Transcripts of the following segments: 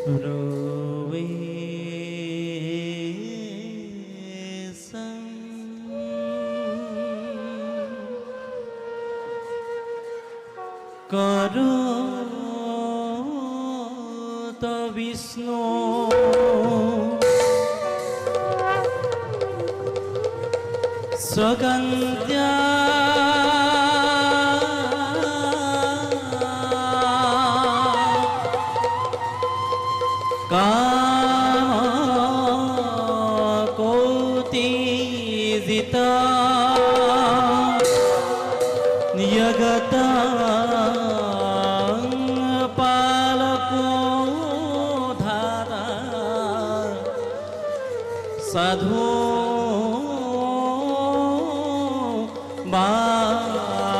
করো তো বিষ্ণু স্বগন্ত্যা কোটিজিতা নিয়গতা পালকো ধারা সাধু বান্ধব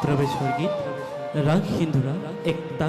প্রবেশর গীত রাগ হিন্দুরা একতা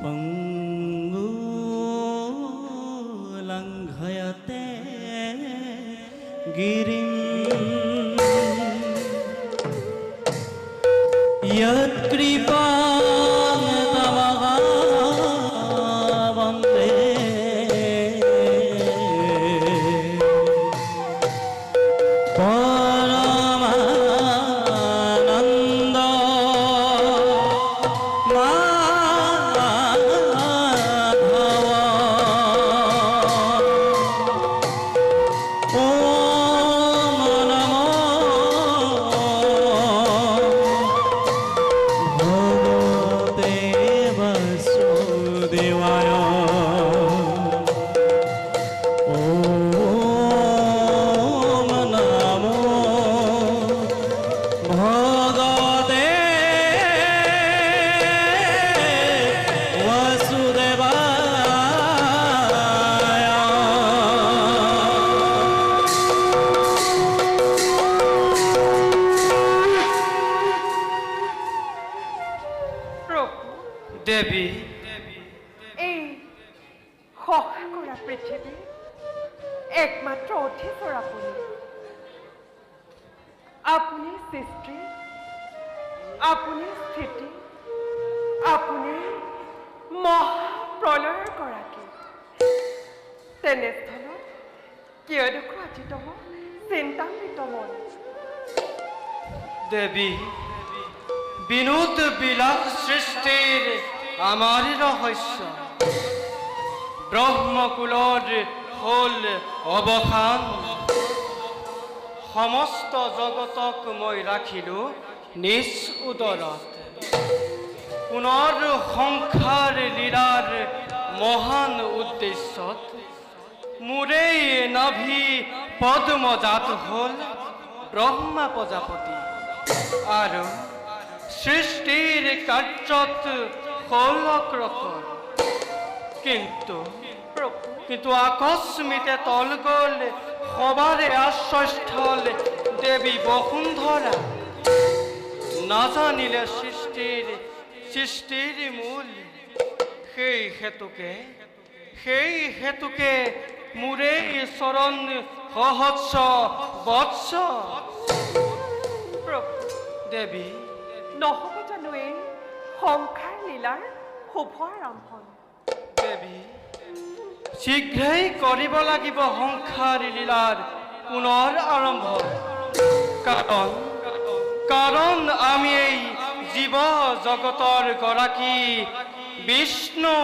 পঙ্গুলঙ্ঘয়তে গিরিম यत्कृपां तमः वन्दे परमानन्द দেবী এই সহা কৰা পৃথিৱীৰ একমাত্ৰ অধীশ্বৰ আপুনি আপুনি সৃষ্টি আপুনি স্থিতি আপুনি মহাপ্ৰলয়ৰ গৰাকী তেনেস্থলত কিয় দেখো আজি তম চিন্তান্বিত মন দেবী বিনোদ বিলাস সৃষ্টিৰ আমাৰ ৰহস্য ব্ৰহ্মকুলৰ হল অৱসান সমস্ত জগতক মই ৰাখিলো নিজ উদৰত পুনৰ সংসাৰ লীলাৰ মহান উদ্দেশ্যত মোৰেই নাভি পদ্মজাত হল ব্ৰহ্মা প্ৰজাপতি আৰু সৃষ্টিৰ কাৰ্যত কলক্ৰকৰ কিন্তু আকস্মিতে তল গল সবাৰে আশ্ৰয়স্থল দেৱী বসুন্ধৰা নাজানিলে সৃষ্টিৰ মূল সেই হেতুকে মোৰেই চৰণ সহস্ৰ বৎস দেৱী নহ'ব জানো এই সংসাৰ লীলাৰ শুভ আৰম্ভণ দেৱী শীঘ্ৰেই কৰিব লাগিব সংসাৰ লীলাৰ পুনৰ আৰম্ভ কাৰণ আমি এই জীৱ জগতৰ গৰাকী বিষ্ণু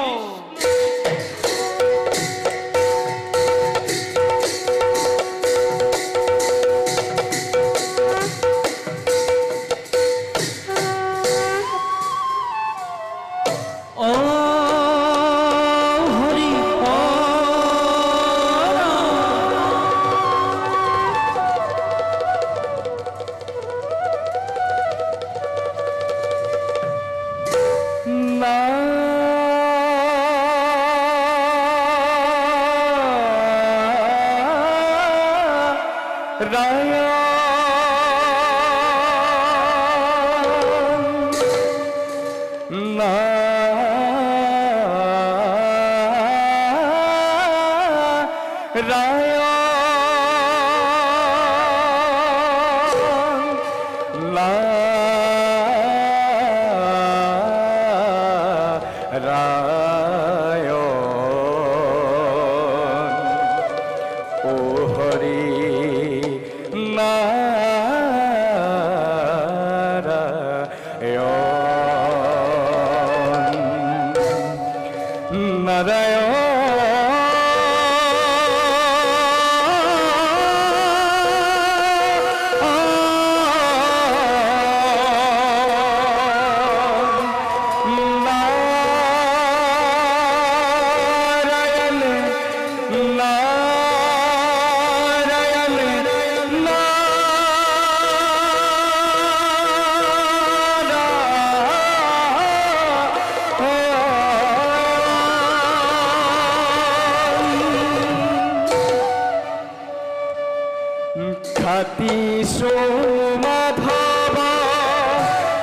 মাধৱ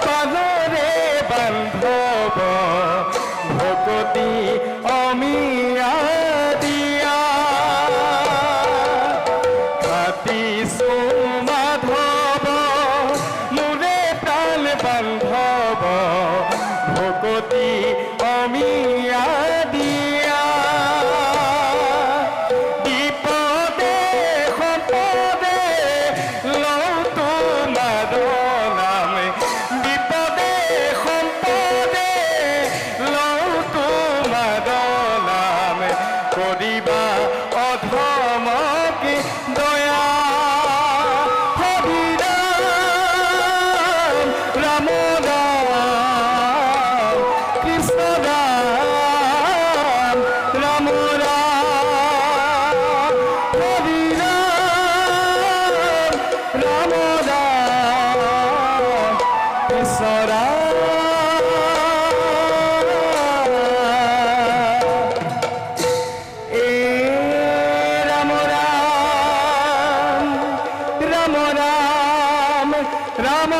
পালৰে বান্ধৱ ভকত অতি অমিয়া দিয়া বিপদে সম্পদে লওঁ তোমাৰ নাম বিপদে সম্পদে লওঁ তোমাৰ নাম কৰিবা অধমক দয়া হৰি ৰাম ৰাম কৃষ্ণ ৰাম ৰাম ৰাম হৰি ৰাম ৰাম কৃষ্ণ ৰাম এ ৰাম ৰাম ৰাম ৰাম ৰাম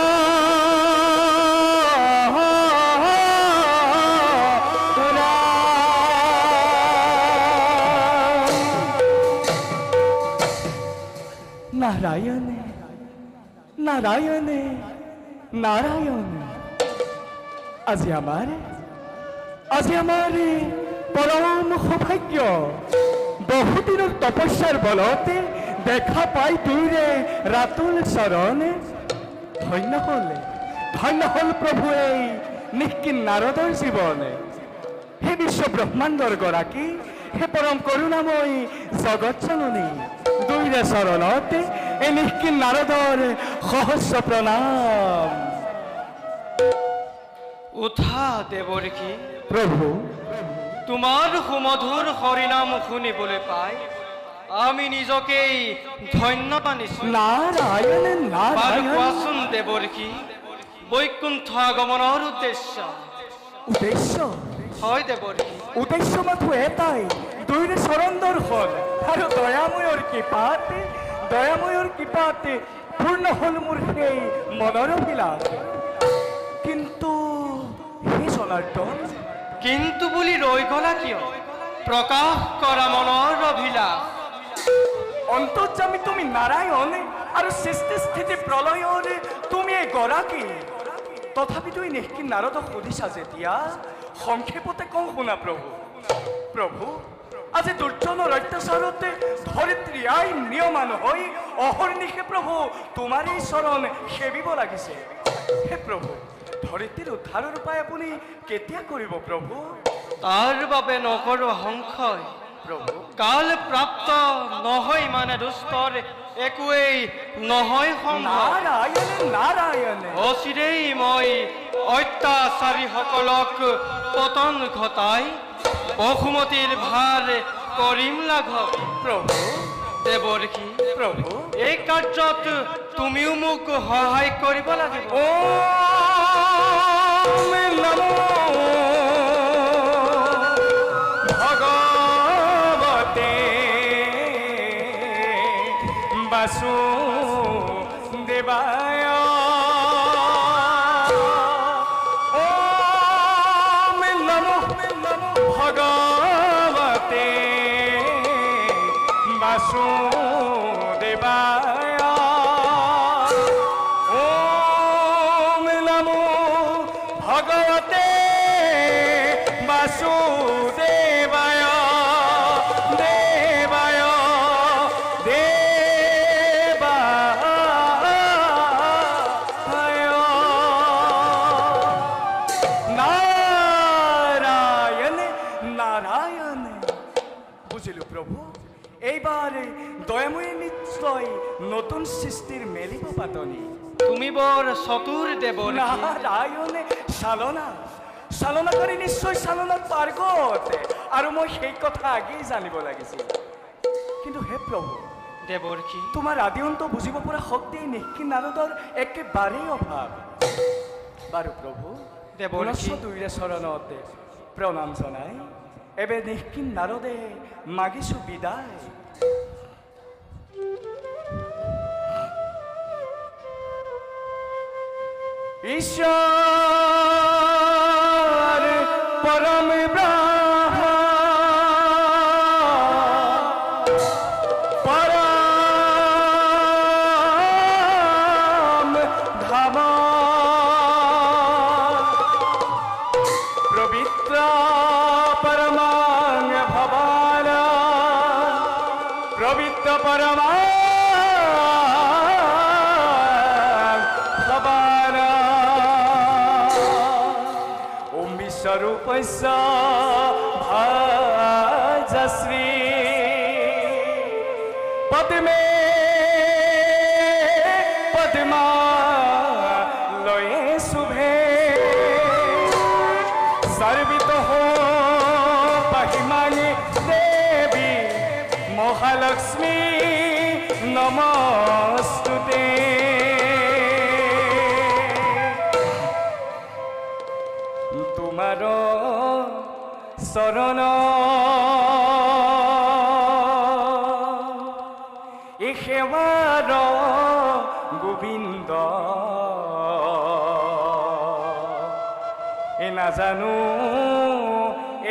নাৰায়ণে নাৰায়ণে নাৰায়ণে আজি আমাৰ পৰম সৌভাগ্য বহুদিনৰ তপস্যাৰ বলতে দেখা পাই তুইৰে ৰাতুল চৰণে ধন্য হল প্ৰভু এই নিষ্কিন নাৰদৰ জীৱনে হে বিশ্ব ব্ৰহ্মাণ্ডৰ গৰাকী হে পৰম কৰুণাময়ী জগৎ জননী দুইৰে চৰণতে এই নিষ্কিন নাৰদৰ সহস্ৰ প্ৰণাম উঠা দেৱৰ্ষি প্ৰভু তোমাৰ সুমধুৰ হৰিনাম শুনিবলৈ পাই আমি নিজকেই ধন্য মানিছোঁ। নাৰায়ণ বাৰু নাৰায়ণ কোৱাচোন দেৱৰ্ষি বৈকুণ্ঠ আগমনৰ উদ্দেশ্য উদ্দেশ্য হয় দেৱৰ্ষি উদ্দেশ্য মাথো এটাই দুইৰে চৰণ দৰ্শন আৰু দয়াময়ৰ কৃপাতে পূৰ্ণ হল মোৰ সেই মনৰ অভিলাষ কিন্তু হে জনাৰ্দন কিন্তু বুলি ৰৈ গলা কিয় প্ৰকাশ কৰা মনৰ অভিলাষ অন্তৰ্যামী তুমি নাৰায়ণ আৰু সৃষ্টি স্থিতি প্ৰলয়ৰ তুমি এই গৰাকী তথাপি তুমি নিষ্কিন নাৰদক সুধিছা যেতিয়া সংক্ষেপতে কওঁ শুনা প্ৰভু আজি দুৰ্জনৰ অত্যাচাৰতে ধৰিত্ৰী আই নিয়মান হৈ অহৰ্নিশে প্ৰভু তোমাৰ এই চৰণ সেবিব লাগিছে হে প্ৰভু ধৰিত্ৰীৰ উদ্ধাৰৰ উপায় আপুনি কেতিয়া কৰিব প্ৰভু তাৰ বাবে নকৰো সংশয় প্ৰভু কাল প্ৰাপ্ত নহয় মানে দুষ্টৰ একোৱেই নহয় সম্ভৱ নাৰায়ণে অচিৰেই মই অত্যাচাৰীসকলক পতন ঘটাই বসুমতীৰ ভাৰ কৰিম লাঘৱ প্ৰভু দেৱৰ্ষি প্ৰভু এই কাৰ্যত তুমিও মোক সহায় কৰিব লাগিব ওম নমো ভগৱতে বাসুদেবায় ওম নমো ভগৱতে বাসুদেবায় ওম নমো ভগৱতে বাসুদেবায় দেবায় দেবায় নাৰায়ণ নাৰায়ণ বুঝিলো প্ৰভু এইবাৰ দয়াময়ী নিশ্চয় নতুন সৃষ্টিৰ মেলিব পাতনি তুমি বৰ চতুৰ দেৱৰ্ষি নাৰায়ণে চালনা কৰি নিশ্চয় চালনাত পাৰ্গত আৰু মই সেই কথা আগেই জানিব লাগিছিল কিন্তু হে প্ৰভু দেৱৰ্ষি তোমাৰ আদি অন্ত বুজিব পৰা শক্তি নিষ্কিন নাৰদৰ একেবাৰেই অভাৱ বাৰু প্ৰভু দেৱৰ্ষি দুইৰে চৰণতে প্ৰণাম জনাই এবে নিষ্কিন নাৰদে মাগিছো বিদায় ঈশ্বর পরম ব্রহ্ম পরম ধাম পবিত্র পরমাং ভবান পবিত্র পরমাং ভবান ওম বিশ্বরূপস্য ভাজশ্রী পদ্মে পদ্মা লয়ে শুভে सर्वित हो महिमानी देवी महालक्ष्मी नमस्तुते तुम्हारो शरण ए सेवार गोविंद এ না জানো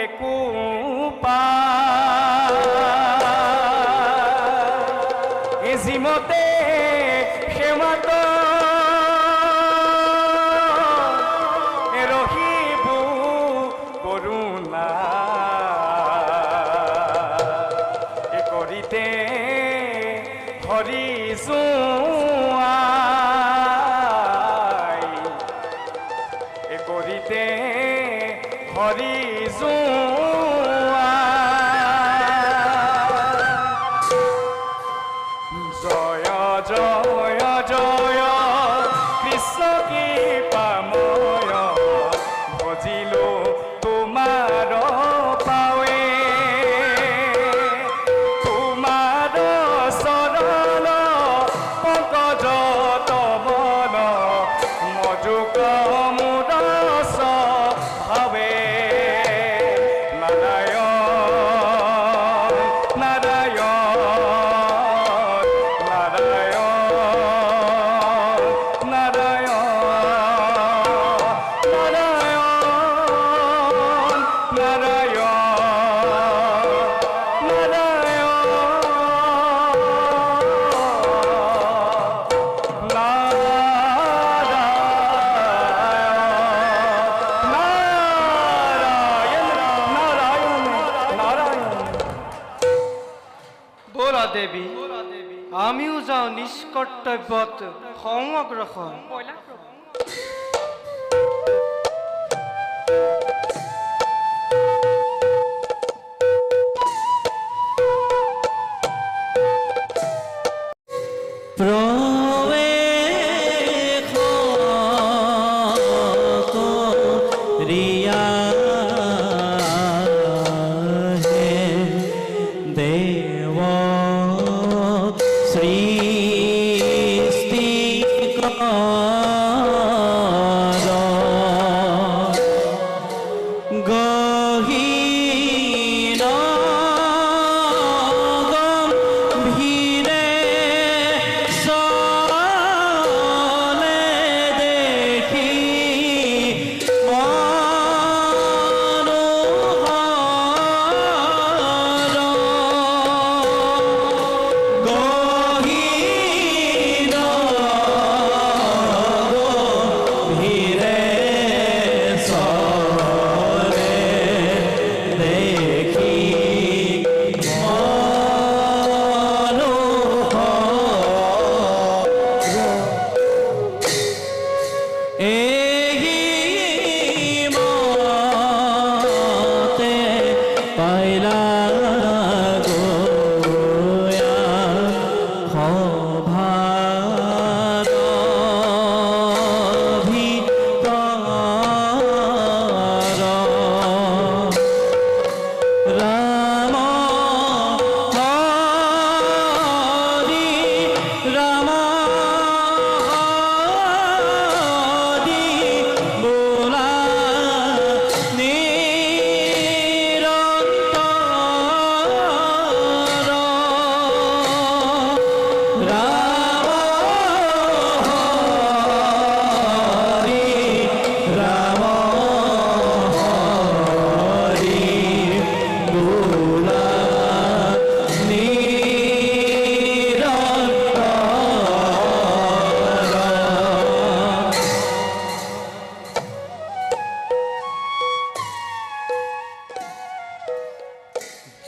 একো এ জিমতে সেমাত এ রহিব করুণা এ করিতে হরি করিতে হরি জয় জয় জয় কৃষ্ণ কৃপাময় ভজিলো তোমার পাৱে তোমাৰ শৰণ পঙ্কজ তমন মজুক দেবী আমিও যাও নিষ্কৰ্তব্যত সংগ্ৰসৰ ব'লা প্ৰভু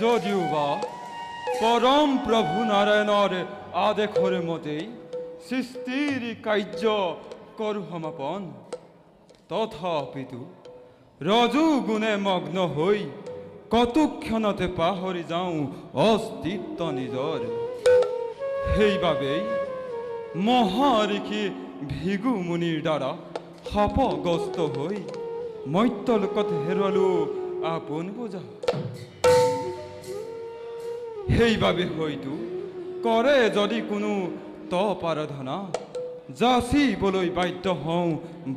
যদিও বা পৰম প্ৰভু নাৰায়ণৰ আদেশৰ মতেই সৃষ্টিৰ কাৰ্য কৰো সমাপন, তথাপিতো ৰজোগুণে মগ্ন হৈ কতক্ষণতে পাহৰি যাওঁ অস্তিত্ব নিজৰ। সেইবাবেই মহাঋষি ভৃগু মুনিৰ দ্বাৰা শাপগ্ৰস্ত হৈ মৰ্ত্যলোকত হেৰুৱালো আপোন বোজা। সেইবাবে হয়তো কৰে যদি কোনো তপ আৰাধনা, যাচিবলৈ বাধ্য হওঁ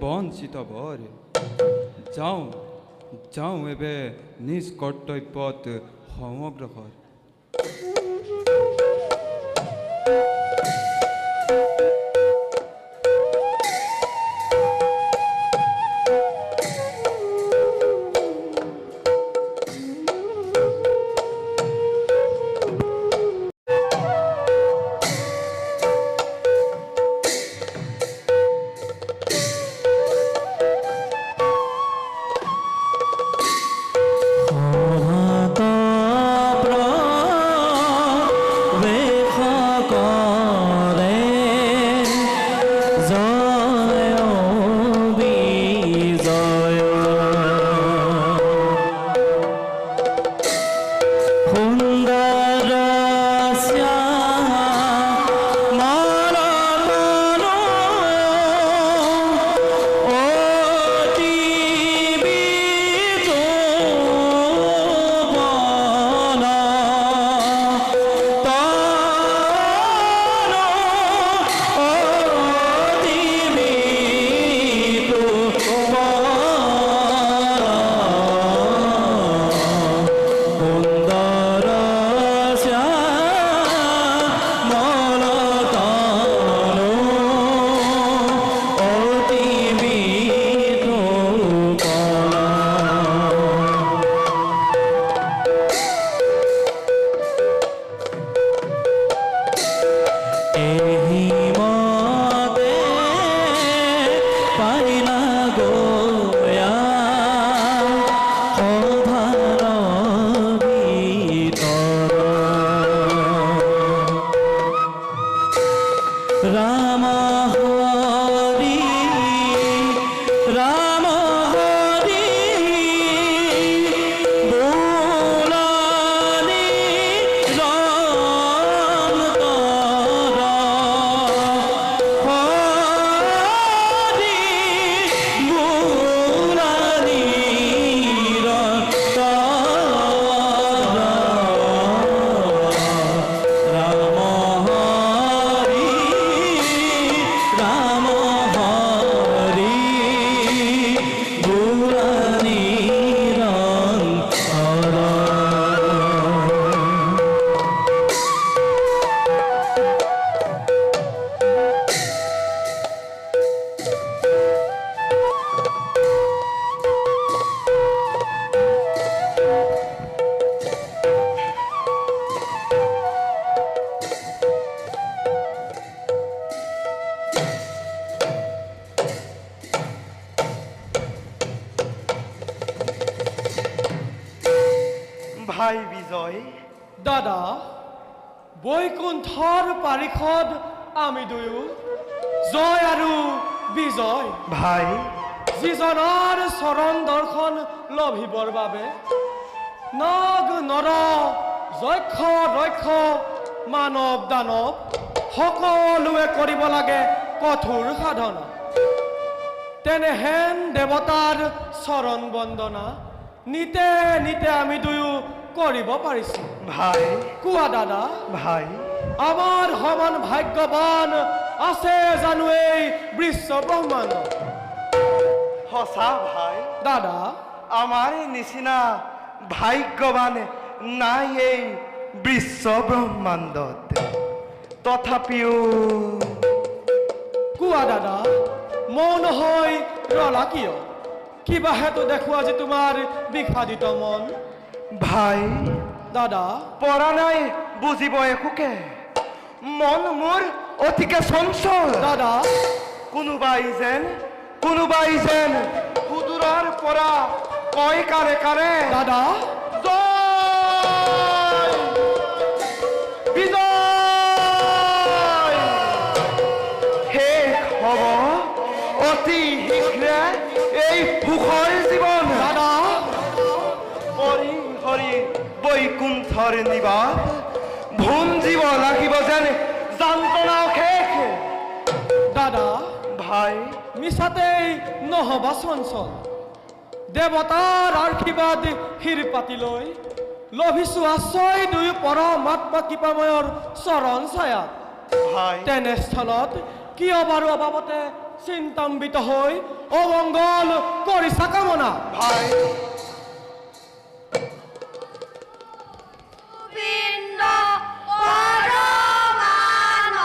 বঞ্চিত বৰ। যাওঁ এবে নিজ কৰ্তব্যত সমগ্ৰকৰ। ভাই বিজয়, দাদা, বৈকুণ্ঠৰ পাৰিষদ আমি দুয়ো, জয় আৰু বিজয়। ভাই যিজনৰ চৰণ দৰ্শন লভিবৰ বাবে নগ নৰ যক্ষ ৰক্ষ মানৱ দানৱ সকলোৱে কৰিব লাগে কঠোৰ সাধনা। তেনেহেন দেৱতাৰ চৰণ বন্দনা নিতে নিতে আমি দুয়ো কৰিব পাৰিছো। ভাই কোৱা দাদা, ভাই আমাৰ সমান ভাগ্যৱান আছে জানো এই বিশ্ব ব্ৰহ্মাণ্ড? সঁচা ভাই, দাদা, আমাৰ নিচিনা ভাগ্যৱান নাই এই বিশ্ব ব্ৰহ্মাণ্ডত। তথাপিও কোৱা দাদা, মৌন হৈ ৰলা কিয়? কিবা হেতু দেখো আজি তোমাৰ বিষাদিত মন। ভাই দাদা, পৰা নাই বুজিব একোকে, মন মোৰ অতিকে চঞ্চল। দাদা, কোনোবাই যেন সুদূৰৰ পৰা কয় কাৰে কাৰে, দাদা, জয় বৈকুণ্ঠৰ নিবাস ভুঞ্জিব লাগিব যেন যন্ত্ৰণা শেষ। দাদা ভাই মিছাতেই নহবা চঞ্চল, দেৱতাৰ আশীৰ্বাদ শিৰ পাতি লৈ লভিছো আশ্ৰয় দুয়ো পৰমাত্মা কৃপাময়ৰ চৰণ ছায়াত। ভাই তেনেস্থলত কিয় বাৰু অবাবতে চিন্তাম্বিত হৈ অমংগল কৰিছা কামনা? ভাই গোবিন্দ পৰমানন্দ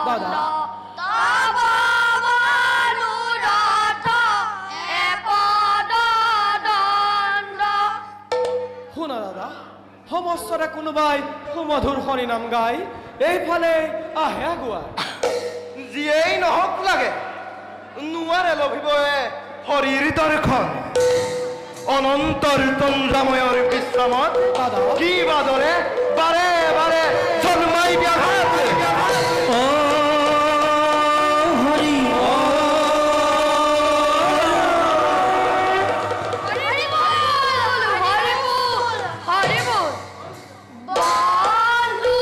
দাদা তব মনোৰথ এপদ দণ্ড। শুনা দাদা, সমস্তৰে কোনোবাই সুমধুৰ হৰিনাম গাই এইফালে আহে আগুৱাই। যিয়েই নহওক লাগে নোৱাৰে লভিবয়ে হৰিৰ দৰ্শন। অনন্তৰ তন্দ্ৰাময়ৰ বিশ্ৰামত দাদা কি বাদৰে বাৰে বাৰে জন্মাই ব্যাঘাত। ও হৰি হৰি বল হৰি বল হৰি বল। বন্ধু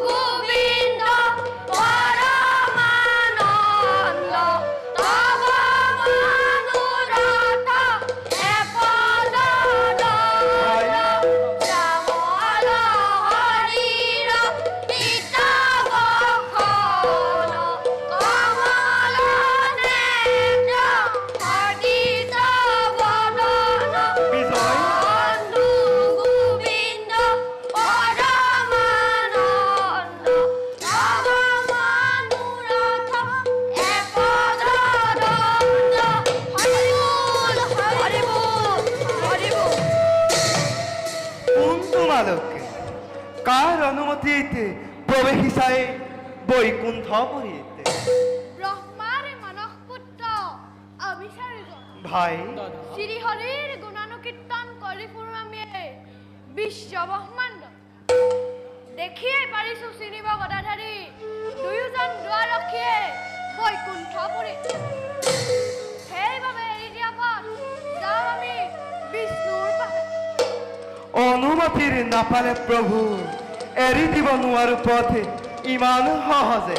গোবিন্দ পৰমানন্দ তব মনোৰথ এপদ দণ্ড। শ্যামল হৰিৰ পিতা বখন কমল নেত্ৰ হৰিত বদন। বিজয় বন্ধু গোবিন্দ পৰমানন্দ তব মনোৰথ এপদ দণ্ড। হৰি বল হৰি বল হৰি বল। কোন তোমালোকে কাৰ অনুমতিত প্ৰৱেশিছাই বৈকুণ্ঠপুৰীত? ব্ৰহ্মাৰ মানস পুত্ৰ অভিচাৰ্য ভাই শ্ৰীহৰিৰ গুণানুকীৰ্তন কৰি ফুৰো আমি বিশ্ব ব্ৰহ্মাণ্ড। দেখিয়ে পাৰিছো চিনিব গদাধাৰী দুয়োজন দুৱাৰক্ষীয়ে বৈকুণ্ঠপুৰী। সেইবাবে এৰি দিয়া পথ যাওঁ আমি বিষ্ণুৰ পাশে। অনুমতিৰ নাপালে প্ৰভু এৰি দিব নোৱাৰো পথ ইমান সহজে।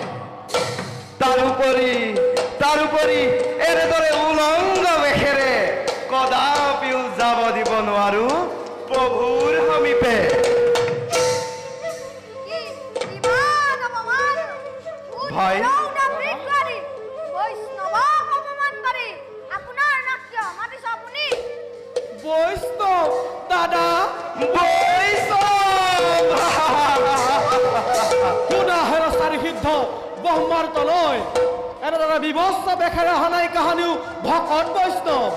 তাৰোপৰি এনেদৰে উলংগ বেশেৰে কদাপিও যাব দিব নোৱাৰো প্ৰভুৰ সমীপে। কি ইমান অপমান! ভাই। বৈষ্ণৱক অপমান কৰি আপোনাৰ নাম কিয় মাতিছে আপুনি? বৈষ্ণৱ দাদা শুনা হেৰস্তাৰী সিদ্ধ ব্ৰহ্মাৰ তলৈ এনেদৰে বিভৎস বেশেৰে অহা নাই কাহানিও ভকত বৈষ্ণৱ।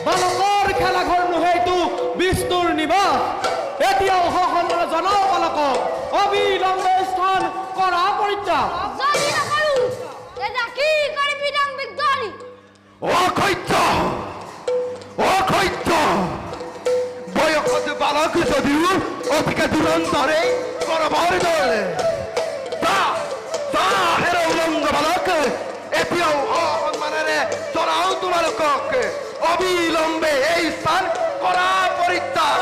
বালকৰ খেলা ঘৰ নোহেইটো বিষ্ণুৰ নিবাস। এতিয়াও সসন্মানে জনাও বালকক অবিলম্বে স্থান কৰা পৰিত্যাগ। যদি নকৰো তেতিয়া কি কৰিবি ডাংবিক ধৰি? অসহ্য বয়সত বালক যদিও অতিকে দুৰন্তৰে কৰবৰ দৰে হেৰ উলংগ বালক এতিয়াও সসন্মানেৰে জনাও তোমালোকক অবিলম্বে এই স্থান কৰা পৰিত্যাগ।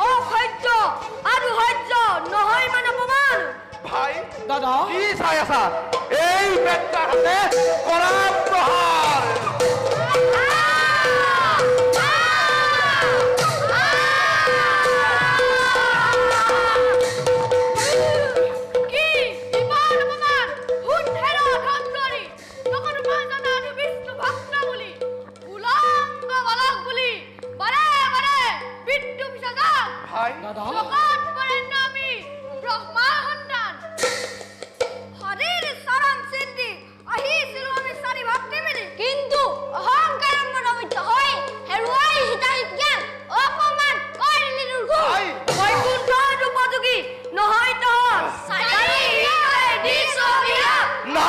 অসহ্য আৰু সহ্য নহয় মানে অপমান। ভাই দাদা কি চাই আছা? এই পেটটা হাতে কৰা প্ৰহাৰ। কি ইমান অপমান! শুদ্ধেৰ অধম কৰি নকৰো মাজনা আৰু বিষ্ণু ভক্ত বুলি উলংগ বালক বুলি বাৰে বাৰে বিদ্যু পিছাচাক। ভাই দাদা জগত বৰেণ্য আমি ব্ৰহ্মাৰ সন্তান। হৰিৰ চৰণ চিন্তি আহিছিলো আমি চাৰি ভক্তি মিলি। কিন্তু অহংকাৰৰ মনোবিদ্ধ হৈ হেৰুৱাই হিতাহিত জ্ঞান অপমান কৰিলি দুৰ্গু। ভাই। বৈকুণ্ঠৰ উপযোগী নহয় তহঁত। নাই। নাই। নাই।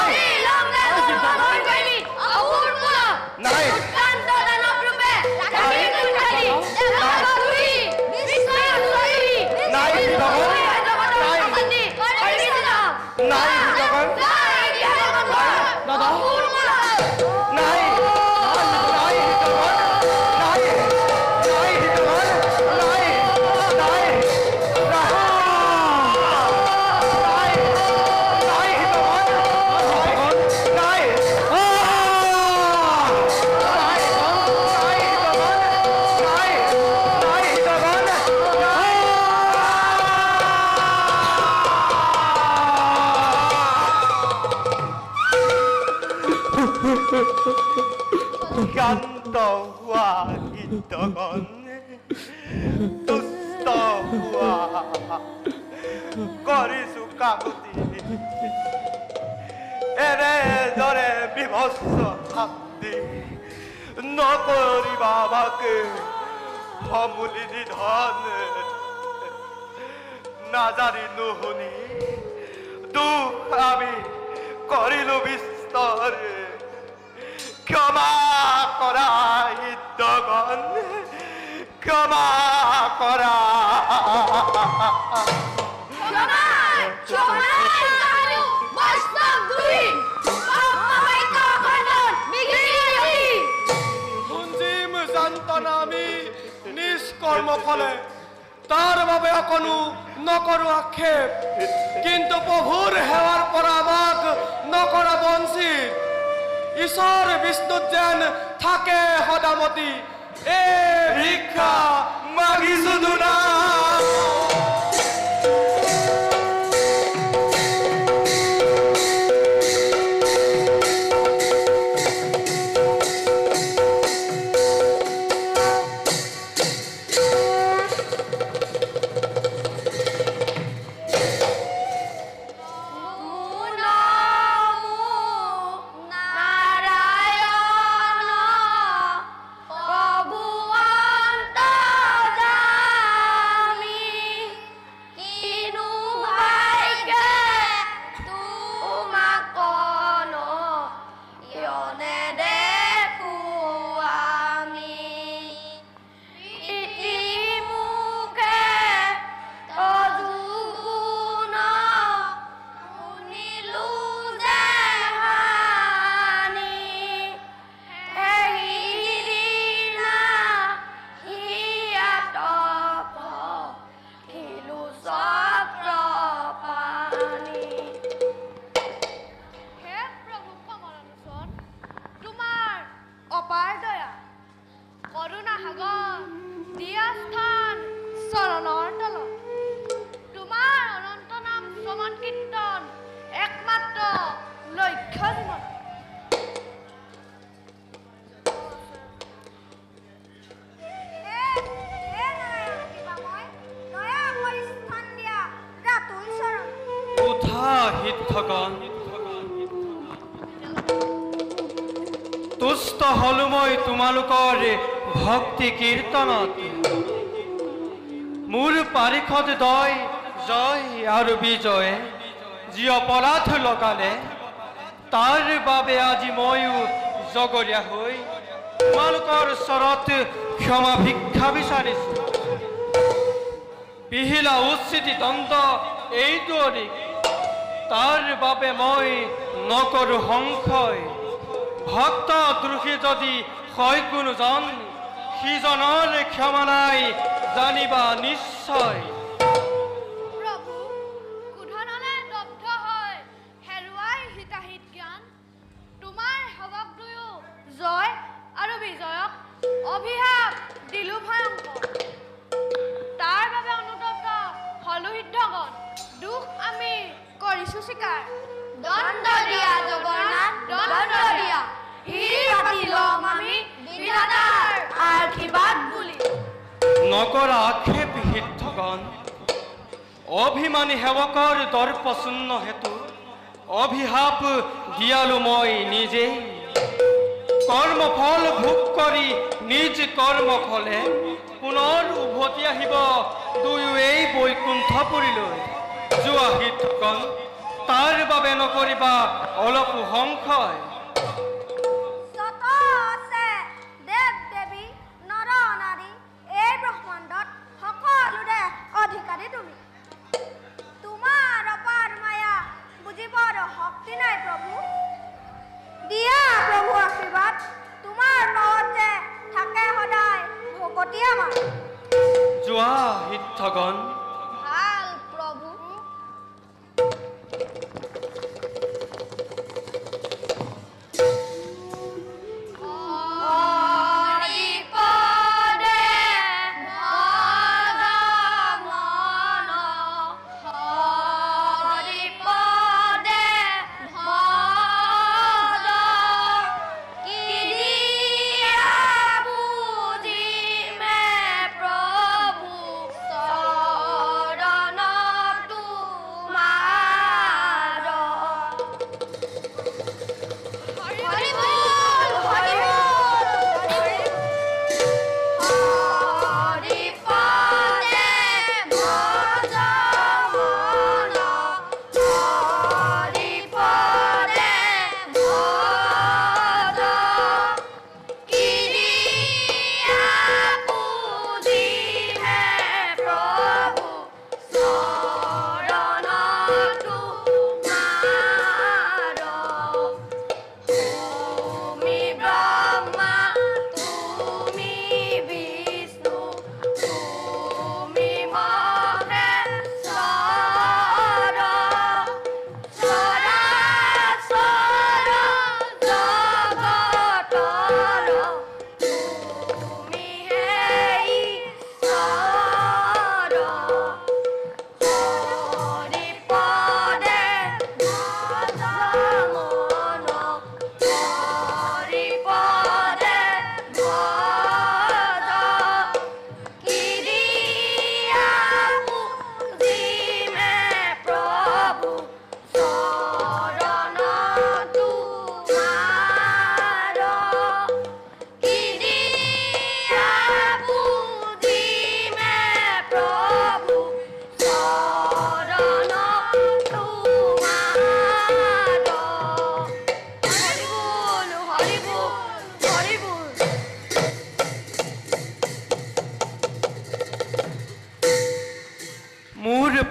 তুষ্ট হোৱা হিতগণ তুষ্ট হোৱা কৰিছো কাকুতি এনেদৰে বিভৎস শাস্তি নকৰিবা বাকে সমূলি নিধন নাজানি নুশুনি দুখ আমি কৰিলো বিস্তৰ ক্ষমা কৰা হিতগণ ক্ষমা কৰা সঞ্জীম যন্ত্ৰণা আমি নিষ্কৰ্ম ফলে তাৰ বাবে অকণো নকৰো আক্ষেপ কিন্তু প্ৰভুৰ সেৱাৰ পৰা আমাক নকৰা বঞ্চিত ঈশ্বৰ বিষ্ণুত যেন থাকে সদামতি এ ভিক্ষা মাগিছো দুনা হিতগণ তুষ্ট হলো মই তোমালোকৰ ভক্তি কীৰ্তনত মোৰ পাৰিষদ দয় জয় আৰু বিজয় যি অপৰাধ লগালে তাৰ বাবে আজি ময়ো জগৰীয়া হৈ তোমালোকৰ ওচৰত ক্ষমা ভিক্ষা বিচাৰিছো বিহিলা উচিত দণ্ড এইটো অধিক তাৰ বাবে মই নকৰো সংশয় ভক্ত দ্ৰোহী যদি হয় কোনোজন সিজনৰ ক্ষমা নাই জানিবা নিশ্চয় প্ৰভু কুধনলে দগ্ধ হয় হেৰুৱাই হিতাহিত জ্ঞান তোমাৰ সেৱক দুয়ো জয় আৰু বিজয়ক অভিশাপ দিলো ভয়ংকৰ তাৰ বাবে অনুতপ্ত হলো সিদ্ধগণ দুখ আমি কৰিছো স্বীকাৰ দণ্ড দিয়া জগন্নাথ দণ্ড দিয়া হিৰি পাতি লম আমি বিধাতাৰ আশীৰ্বাদ বুলি নকৰা আক্ষেপ হিতগণ অভিমানী সেৱকৰ দৰ্পশূন্য হেতু অভিশাপ দিয়ালো মই নিজেই কৰ্মফল ভোগ কৰি নিজ কৰ্ম ফলে পুনৰ উভতি আহিব দুয়ো এই বৈকুণ্ঠপুৰীলৈ যোৱা হিতগণ তাৰ বাবে নকৰিবা অলপো সংশয় যত আছে দেৱ দেৱী নৰ নাৰী এই ব্ৰহ্মাণ্ডত সকলোৰে অধিকাৰী তুমি তোমাৰ অপাৰ মায়া বুজিবৰ শক্তি নাই প্ৰভু দিয়া প্ৰভু আশীৰ্বাদ তোমাৰ লগতে থাকে সদায় ভকতি আমাৰ যোৱা হিতগণ ভাল প্ৰভু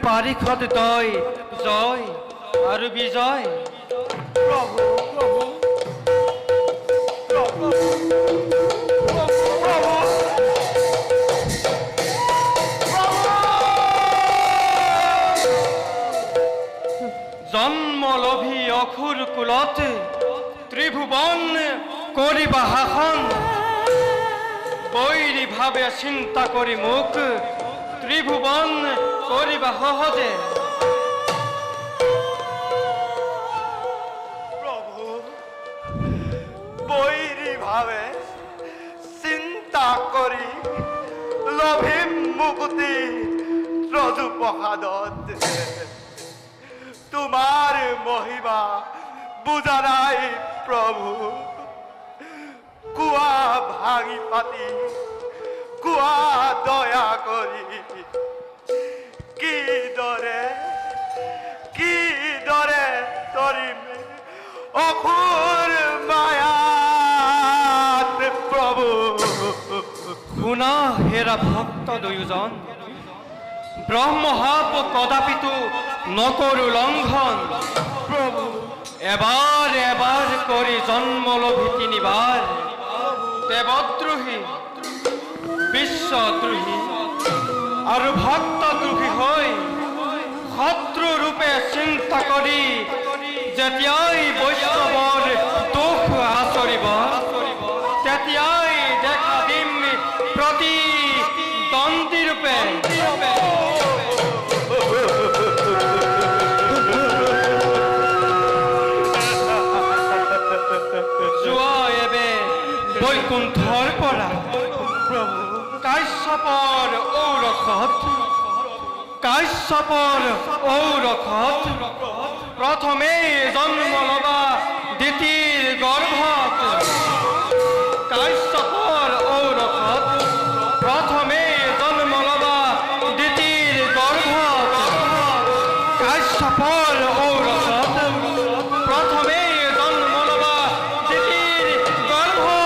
পাৰিষদ তই জয় আৰু বিজয়। প্ৰভু প্ৰভু প্ৰভু প্ৰভু জন্ম লভি অসুৰ কুলত ত্ৰিভুৱন কৰিবা শাসন। বৈৰী ভাৱে চিন্তা কৰি মোক ত্ৰিভুৱন কৰিবা সহজে। প্ৰভু বৈৰী ভাৱে চিন্তা কৰি লভিম মুকুতি ৰজুপ্ৰসাদত। তোমাৰ মহিমা বুজা নাই প্ৰভু। কোৱা ভাঙি পাতি কোৱা দয়া কৰি কিদৰে তৰিম অসুৰ মায়াত প্ৰভু। শুনা হেৰা ভক্ত দুয়োজন, ব্ৰহ্মশাপ কদাপিতো নকৰো লংঘন। প্ৰভু এবাৰ এবাৰ কৰি জন্ম লভি তিনিবাৰ। দেৱদ্ৰোহী বিশ্বদ্ৰোহী আৰু ভক্তদ্ৰোহী হৈ শত্ৰু ৰূপে চিন্তা কৰি যেতিয়াই বৈষ্ণৱৰ দুখ আচৰিব তেতিয়াই দেখা দিম প্ৰতি দণ্ডী ৰূপে। যোৱা এবে বৈকুণ্ঠৰ পৰা কাশ্যপৰ ঔৰসত প্ৰথমে জন্ম লবা দিতিৰ গৰ্ভত। কাশ্যপৰ ঔৰসত প্ৰথমে জন্ম লবা দিতিৰ গৰ্ভত। কাশ্যপৰ ঔৰসত প্ৰথমে জন্ম লবা দিতিৰ গৰ্ভত।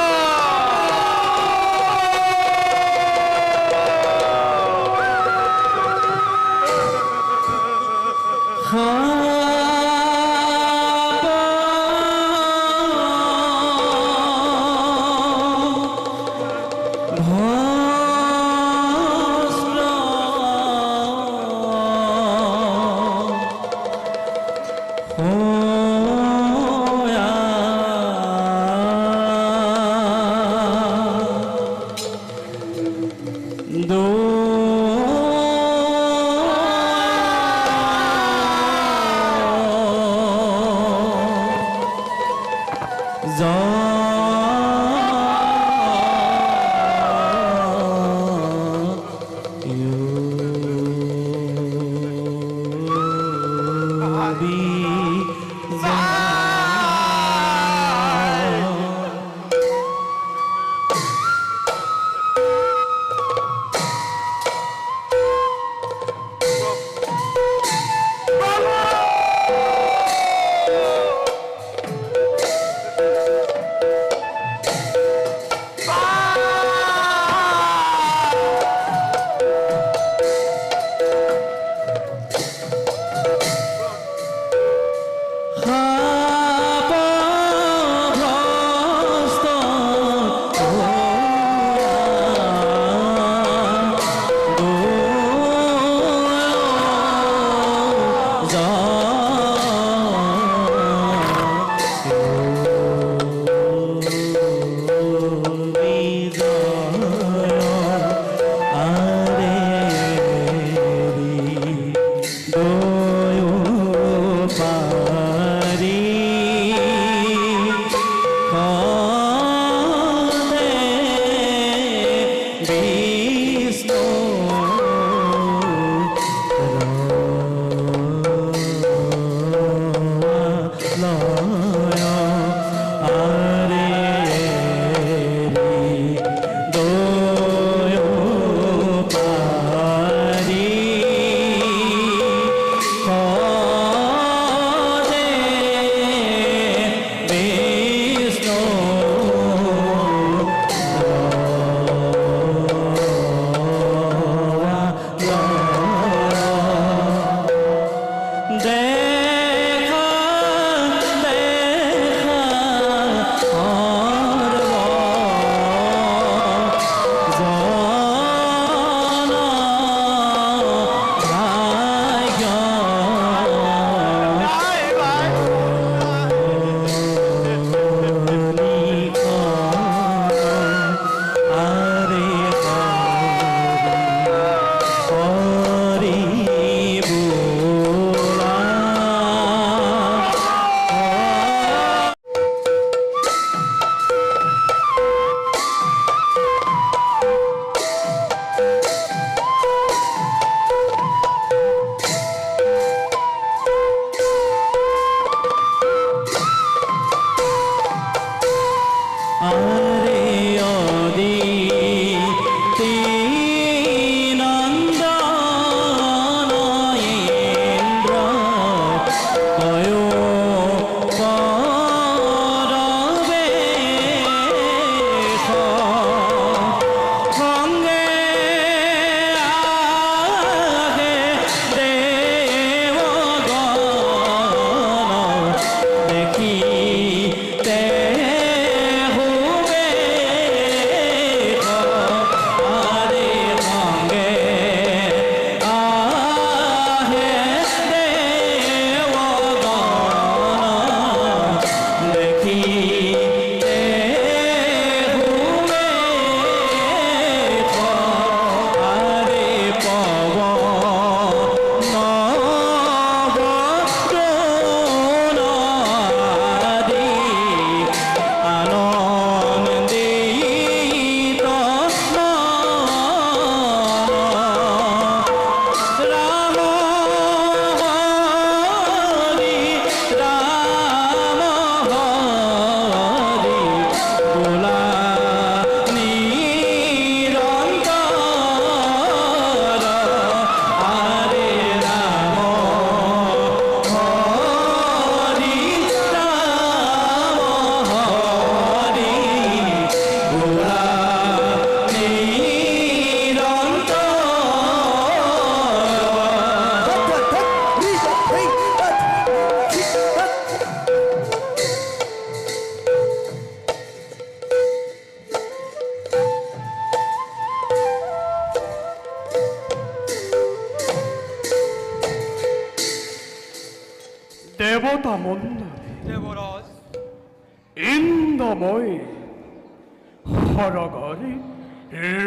দেবতা মণ্ডলী দেবৰাজ ইন্দ্ৰময় সৰগৰ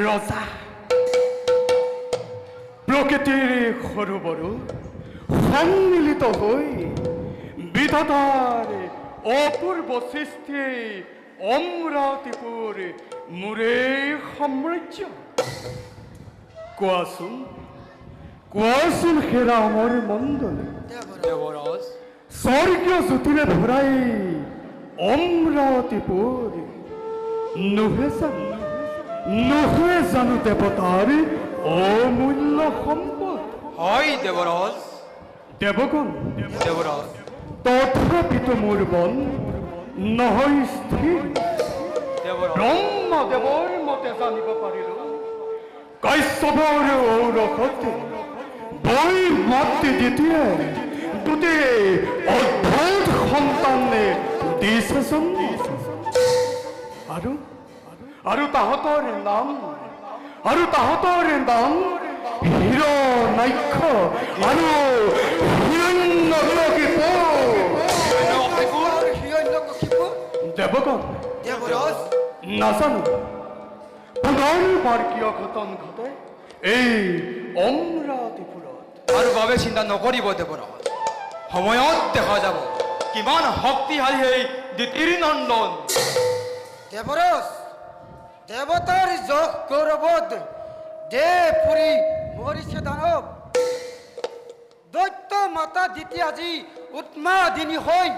ৰজা প্ৰকৃতিৰ সৰু বৰু সন্মিলিত হৈ বিধাতাৰ অপূৰ্ব সৃষ্টি অমৰাৱতীপুৰ মোৰে সাম্ৰাজ্য কোৱাচোন কোৱাচোন হেৰা অমৰ মণ্ডলী দেবৰাজ স্বৰ্গীয় জ্যোতিৰে ভৰাই অমৰাৱতীপুৰ নহয় জানো দেৱতাৰ অমূল্য সম্পদ হয় দেবৰাজ দেৱগণ দেবৰাজ তথাপিতো মোৰ মন নহয় স্থিৰ দেবৰাজ ব্ৰহ্মদেৱৰ মতে জানিব পাৰিলো কাশ্যপৰ ঔৰসতে বৈ মাতৃ দ্বিতীয় দুটি অদ্ভুত সন্তানে দিছে জন্ম আৰু তাহাঁতৰ নাম হিৰণ্যাক্ষ আৰু হিৰণ্যকশিপু দেৱগণ নাজানো পুনৰবাৰ কিয় ঘটন ঘটে এই অমৰাৱতীপুৰত আৰু বাবে চিন্তা নকৰিব দেবরাজ সময়ত দেখা যাব কিমান শক্তিশালী সেই দ্বিতীয় নন্দন দেবরস দেবতার যশ গৌরবত দে পুরী মরিছে দানব দৈত্য মাতা দিতি আজি উন্মাদিনী হই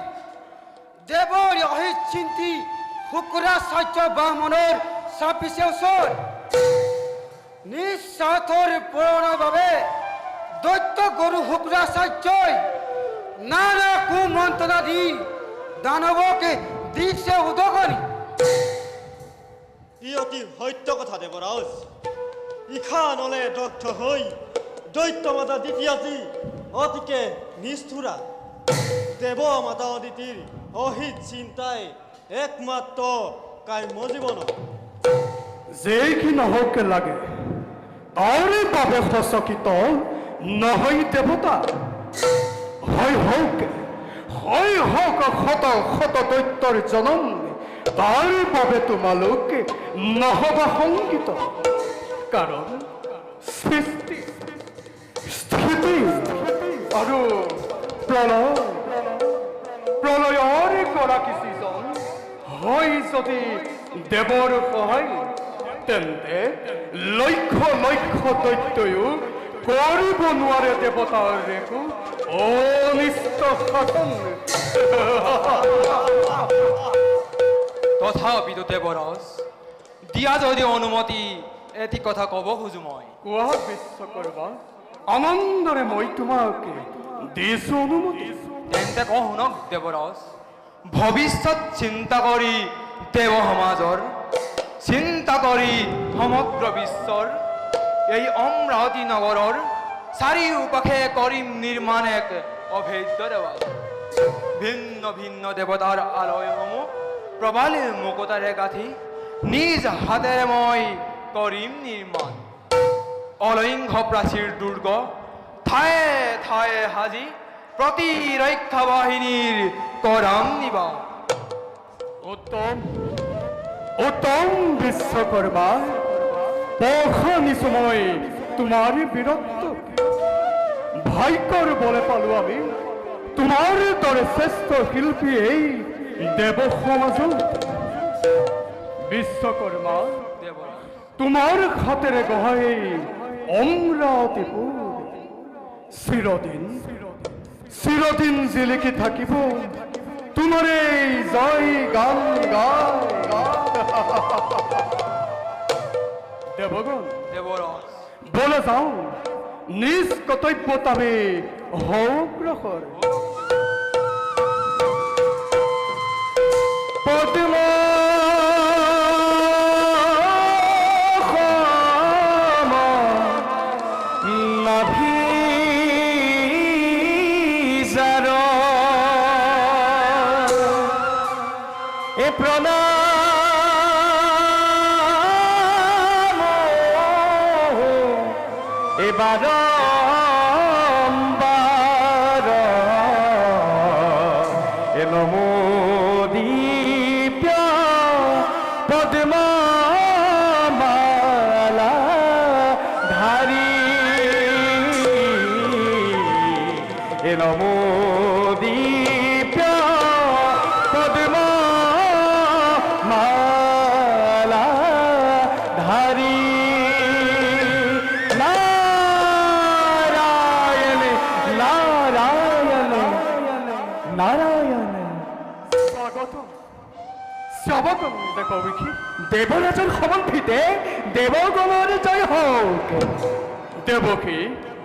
দেবর অহিত চিন্তি শুকুরা সাহ্য ব্রাহ্মণের চাপিছে ওচর নিজ স্বার্থর পূরণের বাবে দৈত্য গরু শুকুরা সাহ্যই নানা কুমন্ত্রণা দি দানবকে দিছে উদগনি ই অতি সত্য কথা দেৱৰাজ ইখা নলে দগ্ধ হৈ দৈত্য মাতা দ্বিতীয়াজী অতিকে নিষ্ঠুৰা দেৱ মাতা অদিতিৰ অহিত চিন্তাই একমাত্ৰ কাম্য জীৱন যেইকি নহওক লাগে তাৰে বাবে সচকিত নহয় দেৱতা হয় হওক শত শত দৈত্যৰ জনম তাৰ বাবে তোমালোক নহবা শংকিত কাৰণ সৃষ্টি স্থিতি আৰু প্ৰলয়ৰ গৰাকী যিজন হয় যদি দেৱৰ সহায় তেন্তে লক্ষ লক্ষ দৈত্যয়ো কৰিব নোৱাৰে দেৱতাৰ ৰেখো অনিষ্ট শাসন তথাপিতো দেবৰাজ দিয়া যদি অনুমতি এটি কথা কব খোজো মই কোৱা বিশ্বকৰ্মা আনন্দৰে মই তোমাক দিছো অনুমতি তেন্তে কওঁ শুনক দেবৰাজ ভৱিষ্যত চিন্তা কৰি দেৱ সমাজৰ চিন্তা কৰি সমগ্ৰ বিশ্বৰ এই অমৰাৱতী নগৰৰ চাৰিওপাশে কৰিম নিৰ্মাণ এক অভেদ্য দেৱাল ভিন্ন ভিন্ন দেৱতাৰ আলয়সমূহ প্ৰবালী মুকুতাৰে গাঁঠি নিজ হাতেৰে মই কৰিম নিৰ্মাণ অলংঘ প্ৰাচীৰ দুৰ্গ ঠায়ে ঠায়ে সাজি প্ৰতিৰক্ষা বাহিনীৰ কৰাম নিবাস উত্তম বিশ্বকৰ্মা পখানিছো মই তোমাৰ বীৰত্ব ভাগ্যৰ বলে পালো আমি তোমাৰ দৰে শ্ৰেষ্ঠ শিল্পী এই দেৱ সমাজত বিশ্বকৰ্মা তোমাৰ হাতেৰে গঢ়াই অমৰাৱতীপুৰ চিৰদিন জিলিকি থাকিব তোমাৰে জয় গান দেৱগণ দেবৰাজ বলে যাওঁ নিজ কৰ্তব্যত আমি অগ্ৰসৰ নমোদীপ্য পদ্ম মালা ধাৰী নাৰায়ণ নাৰায়ণ নাৰায়ণ। স্বাগতম স্বাগতম দেবকী। দেবৰাজেৰ সমন্বিতে দেবগণেৰ জয় হোক। দেবকী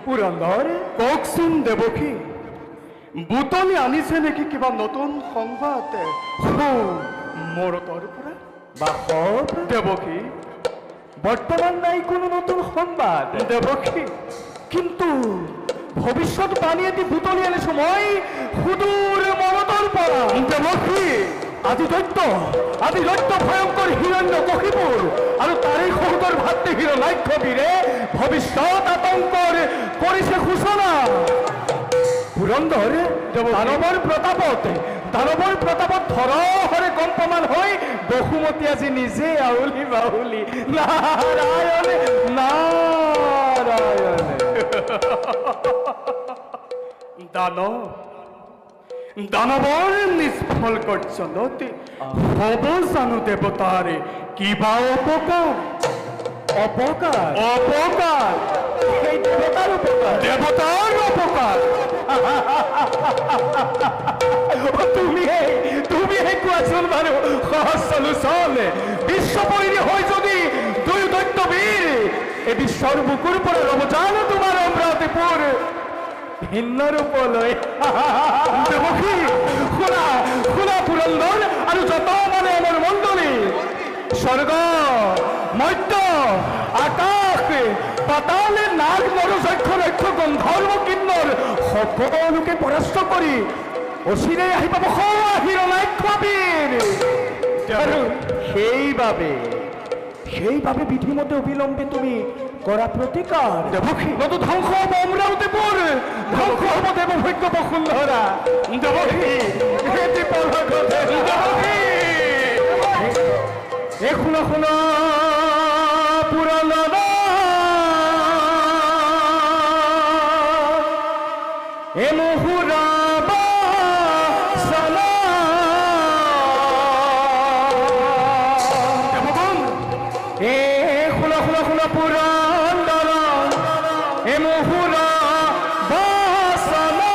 পুৰন্দৰ কওকচোন দেবকী, বুটলি আনিছে নেকি কিবা নতুন সংবাদ মোৰ পৰা? বাসৱ দেবকী, বৰ্তমান নাই কোনো নতুন সংবাদ দেবকী, কিন্তু ভৱিষ্যৎ বাণী এটি বুটলি আনিছো মই সুদূৰ মনতৰ পৰা দেবকী। আজি দৈত্য ভয়ঙ্কৰ হিৰণ্যকশিপুৰ আৰু তাৰে সহোদৰ ভাতৃ হিৰণ্যাক্ষবীৰে ভৱিষ্যৎ আতংকৰ কৰিছে সূচনা। পুৰন্দৰ দানৱৰ প্ৰতাপত ধৰহৰে কম্পমান হৈ বসুমতী আজি নিজে আউলি বাউলি নাৰায়ণ নাৰায়ণ। দানৱৰ নিষ্ফল গৰ্জনত হ'ব জানো দেৱতাৰে কিবা অপকাৰ? সেই দেৱতাৰ অপকাৰ তুমিহে কোৱাচোন বাৰু সহজ চলোচল। বিশ্ব পৰিণী হৈ যদি দুয়ো দৈত্যবীৰ এই বিশ্বৰ বুকুৰ পৰা ৰব জানো তোমাৰ অমৰাৱতীপুৰ ভিন্ন ৰূপলৈ। দেবকী শুনা পুৰন্দৰ আৰু যত মানে আমাৰ মণ্ডলী, স্বৰ্গ মধ্য আকাশ পাতালে নাগ নৰ যক্ষ ৰক্ষ গন্ধৰ্ব কিন্নৰ সকলোকে পৰাস্ত কৰি অচিৰে আহি পাব হিৰণ্যাক্ষবীৰ। আৰু সেইবাবে বিধিমতে অবিলম্বে তুমি কৰা প্ৰতিকাৰ দেবকী নতু ধ্বংস হব অমৰাৱতীপুৰ, ধ্বংস হব দেৱভৈক্য বসুন্ধৰা। দেবকী এটি পলকতে দেবকী শুনা পুৰন্দৰ এ মুহুৰা পুৰন্দৰ এ মুহুৰা বাসনা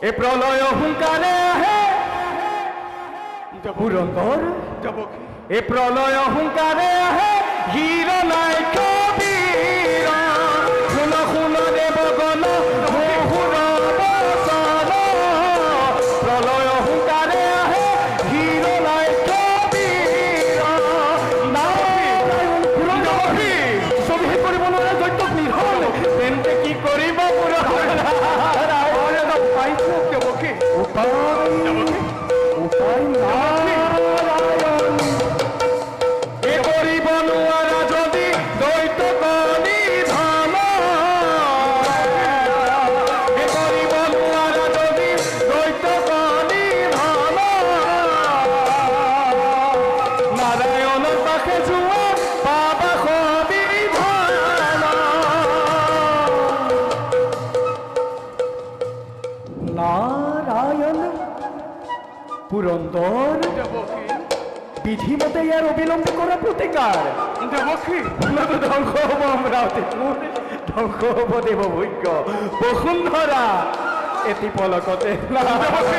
এ প্ৰলয় হুংকাৰে আহে পুৰন্দৰ এ প্ৰলয় হুংকাৰে আহে হিৰণ্যাক্ষবীৰ। শুন দেৱগণ মুহুৰা বাসনা প্ৰলয় হুংকাৰে আহে হিৰণ্যাক্ষবীৰ। ছবি কৰিব নোৱাৰে দৈত্যক নিৰ্হল তেন্তে কি কৰিব উপায় নাৰায়ণ। এ কৰিব নোৱাৰা যদি দৈত্য নিধন, এ কৰিব নোৱাৰা যদি দৈত্য নিধন, নাৰায়ণৰ পাশে যোৱা পাবা সবিধান। নাৰায়ণ পুৰন্দৰ বিধিমতে ইয়াৰ অবিলম্বে কৰা প্ৰতিকাৰ দেবকী ধ্বংস হব অমৰাৱতীপুৰ, ধ্বংস হব দেৱভৈক্য বসুন্ধৰা এটি পলকতে। নাৰায়ণ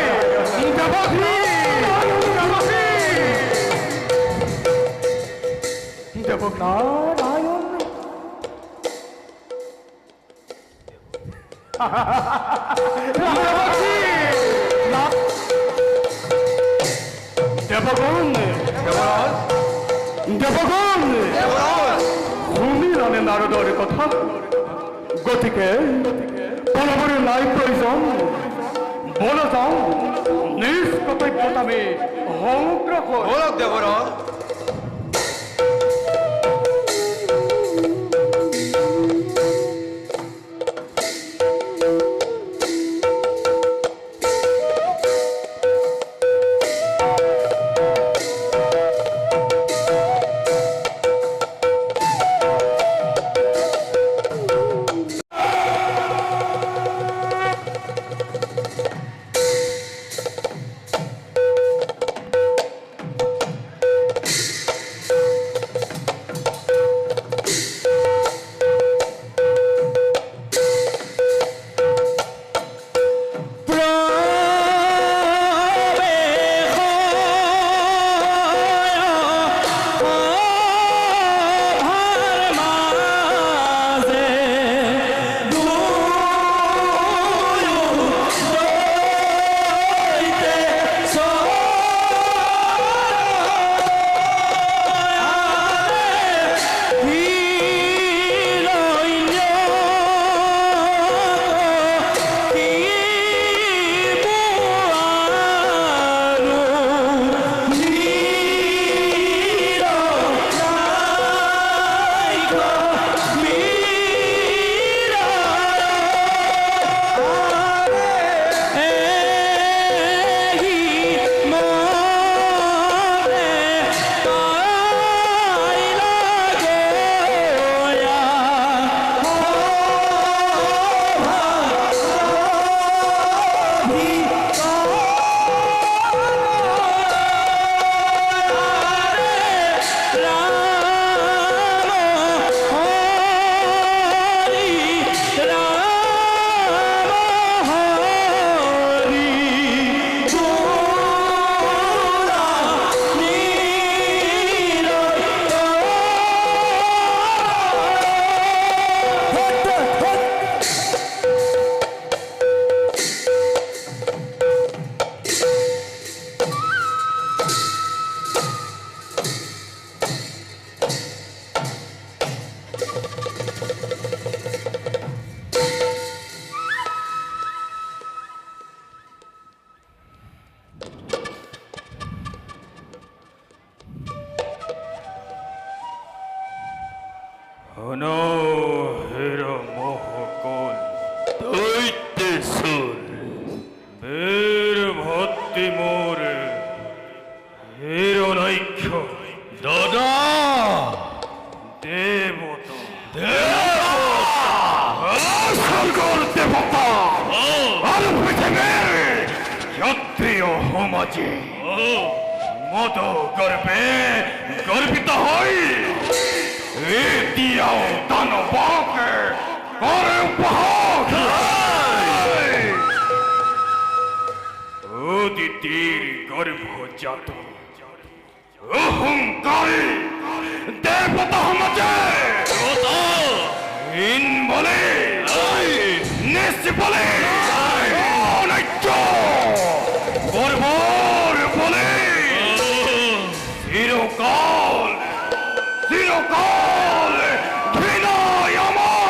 দেৱগণ শুনিলানে নাৰদৰ কথা? গতিকে বলবৰে নাই প্ৰয়োজন, বল যাওঁ নিজ কৰ্তব্যত আমি সংগ্ৰহ দেৱৰাজ অনহের মহকল দৈত্যেশ্বর বীর ভক্তি মোর হিরণৈক্ষ দাদা দেবতা স্বর্গর দেবতা আর পৃথিবীর ক্ষত্রিয় সমাজে মত গর্বে গর্বিত হই এতিয়াও দানবকে করে উপহাস অদিতির গর্ভজাত অহংকারী দেবতা সমাজে হীন বলে নিঃস বলে অনৈক্য গর্বর বলে চিরকাল চিরকাল ঘৃণায় আমার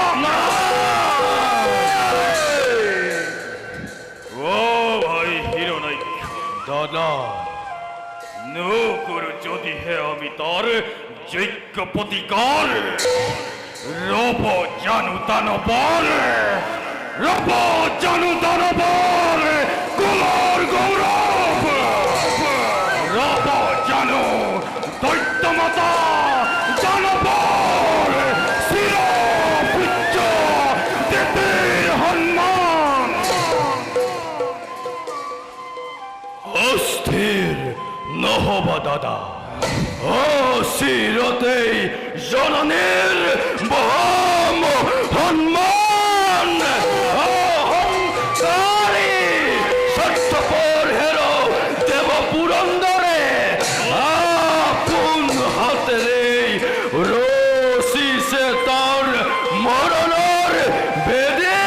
ও ভাই হিরণৈক্য দাদা নকুর যদি হে আমি তার যোগ্য প্রতিকার রব জানু দানবর রব জানু দানবর কুলর গৌরব রব জানু দৈত্য মাতা দানবর শির পুচ্চ দেবীর হনুমান অস্থির নহবা দাদা অশিরতেই জননীর বহম হনুমান অহংকারী সত্যপর হেরো দেব পুরন্দরে আপন হাতে রশি সে তার মরণর বেদে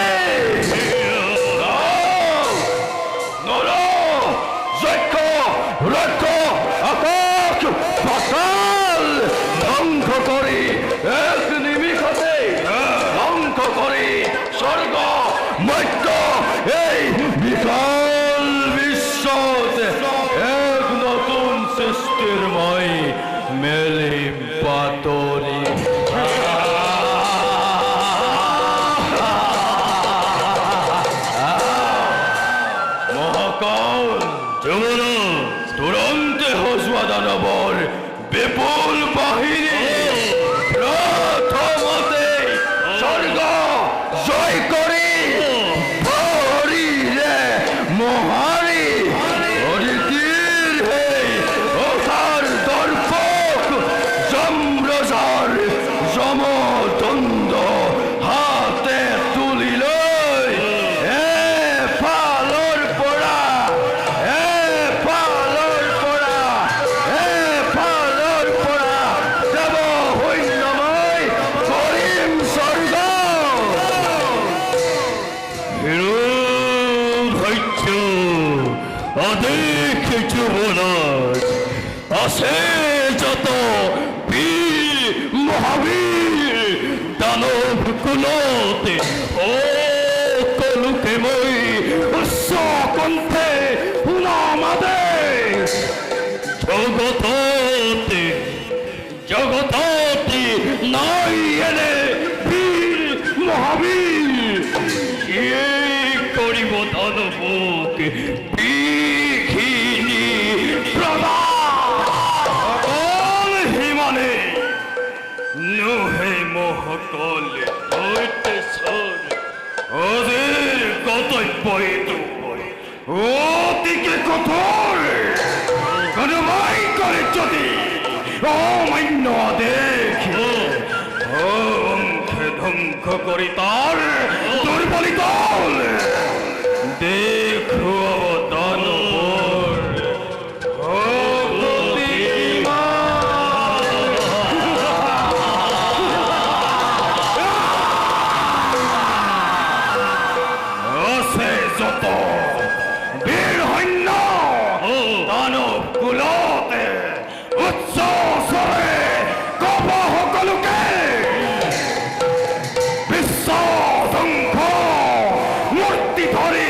নর যক্ষ রক্ষ আকাশ পাতাল ধ্বংস করি এক নিমিষতে ধ্বংস করি স্বর্গ মৈত্য এই বিশাল বিশ্বত এক নতুন সৃষ্টির মই মেলি পাতরি মহাকাল যমুনা তুরন্তে হসুয়া দানবর বিপুল বাহিনী প্রথমতে স্বর্গ জয় করি ভরিরে মহারি হরিতির হে ওসার দর্পক সম্রসার সমদণ্ড হাতে তুলিল এ পালর পড়া এ পালর পড়া এ পালর পড়া দেব হইনময় করিম স্বর্গ হিরোধৈত্য অধিক যুবনাথ আছে যত বীর মহাবীর দানব কুলতে ও কলুকে মই উচ্চ কণ্ঠে পুনামাদে জগততে জগততে নাই এনে বীর মহাবীর কে করিব দানবকে বিঘিনি প্রদান হিমানে নুহে মহকল দৈত্যেশ্বর ওদের কর্তব্য অতিকে কঠোর কোনবাই করে যদি অমান্য দেখি অঙ্কে ধ্বংস করি তার দুর্বলিত দেখো দানবর যত বীর হন্য দানব কুলতে উচ্চ স্বরে কব সকলোকে বিশ্ব ধ্বংস মূর্তি ধরে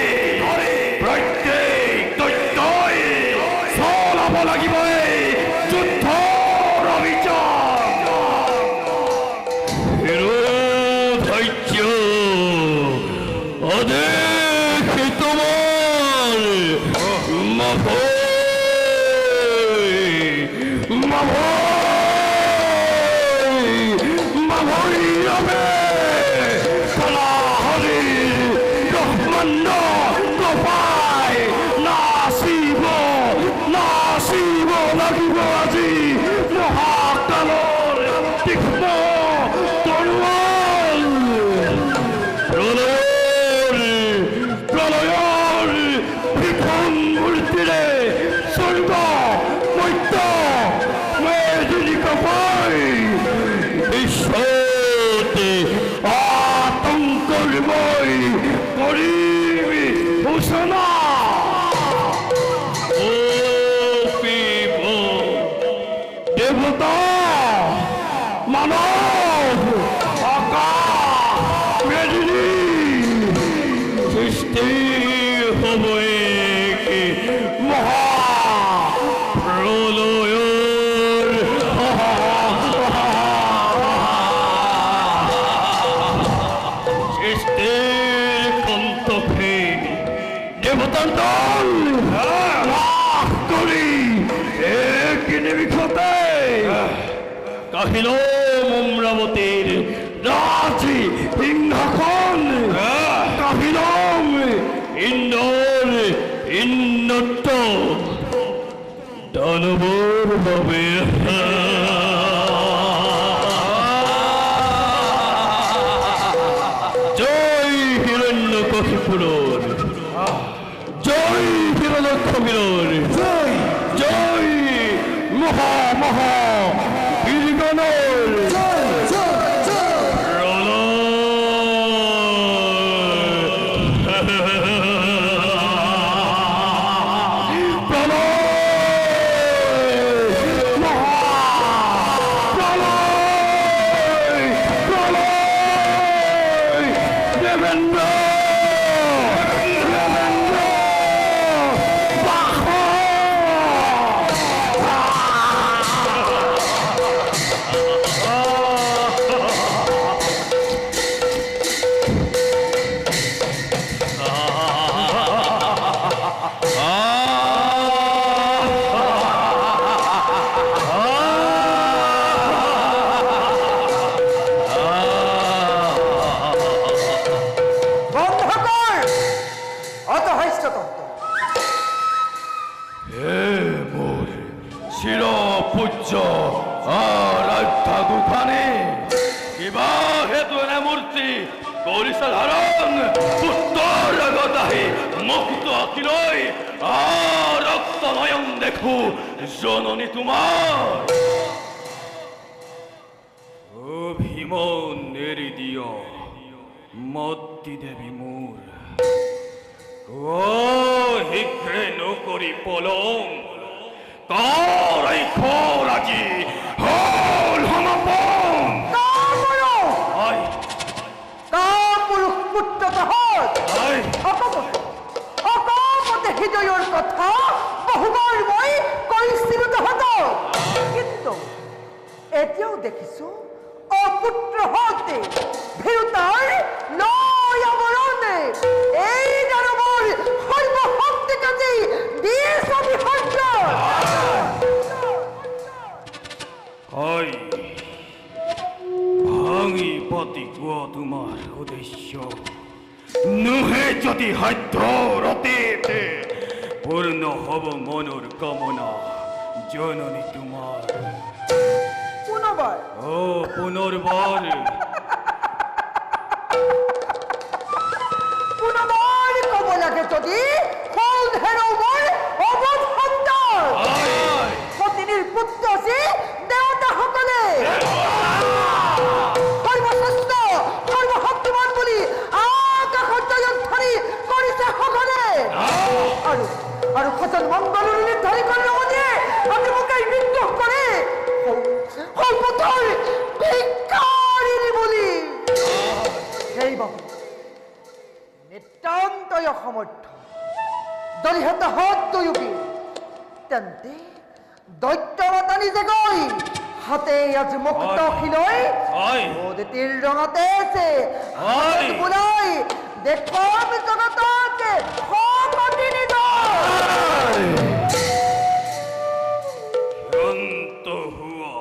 সন্তান করি এক নিমিষতে কাহিল অমরাবতীর রাজি সিংহাসন কাহিল ইন্দোর ইন্নত দানবর হবে জয় হিরণ্যকশিপুর জয় হিরণ্যক্ষবীর জয় মহা মহা বীরগণর বন্ধ কর অত হইষ্ট তত্ত্ব। হে মোর শির পূজ্য আরাধ্যা দুখানে কিবা হেতু এনে মূর্তি গৌরীশা ধারণ উত্তর গতাহি মুক্ত আখিলই রক্ত নয়ন দেখু জননী তোমার অভিমন নেরি দিয় মত্তি দেবী মোর ও হিগ্রে নকরি পলম কারাই খোরাজি হল হমাপন আই কাপুরুষ পুত্র তহত আই অকপটে হৃদয়ৰ কথা বহুবাৰ মই কৈছিলো তহত, কিন্তু এতিয়াও দেখিছো অপুত্ৰ হতে ভীৰুতাৰ লয় আৱৰণে এই দানৱৰ সৰ্বশক্তিকাজী দিছ অভিসৰ্জন। আই ভাঙি পাতি কোৱা তোমাৰ উদ্দেশ্য নুহে যদি সাধ্য ৰতিতে পূৰ্ণ হব মনৰ কামনা জননী তোমাৰ পুনৰবাৰ ও পুনৰ্বাৰ পুনৰবাৰ ক'ব লাগে যদি হল হেৰৌবৰ অবধ সন্তান সতিনীৰ পুত্ৰ আছে দেৱতাসকলে সৰ্বশ্ৰেষ্ঠ সৰ্বশক্তিমান বুলি আকাশত জয়ত ধৰি কৰিছে সঘনে আৰু সজন মংগল নিৰ্ধাৰি কৰি লগতে আজি মোক এই মৃত্যু কৰে সৰ্বতৰ ভিক্ষাৰিণী বুলি সেইবাবে নিতান্তই অসমৰ্থ দলিহঁত হাত দুয়োপি তেন্তে দৈত্যৱতা নিজে গৈ হাতে আজি মুক্ত খিলৈ অদিতিৰ ৰঙতে আছে বোলাই দেখুৱাম জগতকে শকতি নিজৰ শান্ত হুয়া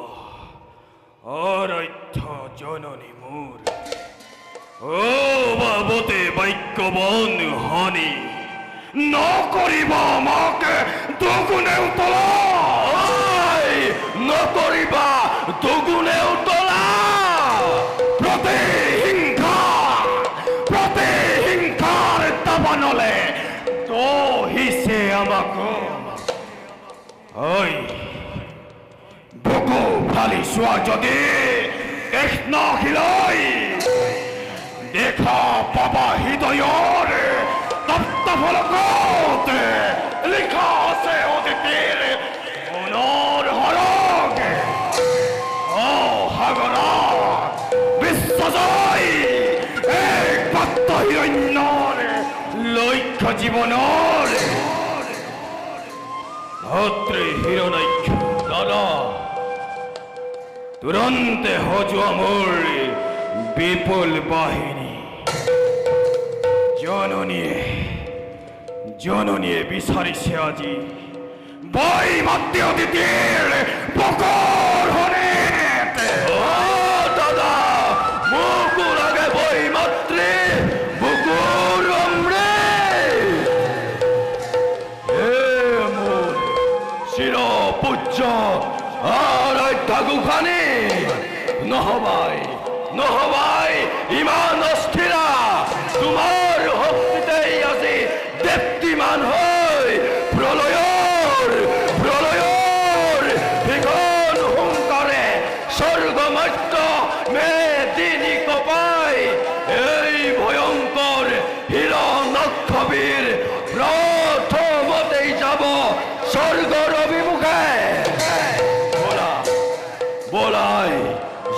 আরাধ্য জননী মোর ও বাবতে বাক্যবন হানি নকরিবা মাকে দুগুণে উতলা নকরিবা দুগুণে উতলা প্রতিহিংসার দাবানলে তো হিসে আমাকে ওই বুকু ফালি চোৱা যদি কৃষ্ণ শিলৈ দেখা পাবা হৃদয়ৰ তপ্ত ফলকত লিখা আছে অদিতিৰ মনৰ হৰক ও সাগৰত বিশ্বজয় একমাত্ৰ হিৰণ্যৰ লক্ষ্য জীৱনৰ অত্ৰে হিৰণাক্ষ দাদা তুৰন্তে হজুয়া মোৰ বিপুল বাহিনী জননী জননীয়ে বিচাৰিছে আজি বৈ মাতৃ অতিথিৰ বকৰ হনে দাদা মোকো লাগে বৈ মাতৃ বকৰ মোৰ চিৰ পূজ্য আৰাধ্য গোসানী নহবাই নহবাই ইমান অস্থিৰা তোমাৰ শক্তিতেই আজি দেপ্তিমান হৈ প্ৰলয়ৰ ভীষণ হুংকাৰে স্বৰ্গমৰ্ত্য মেদিনী কপাই এই ভয়ংকৰ হিৰণ্যক্ষবীৰ প্ৰথমতেই যাব স্বৰ্গৰ অভিমুখে বলাই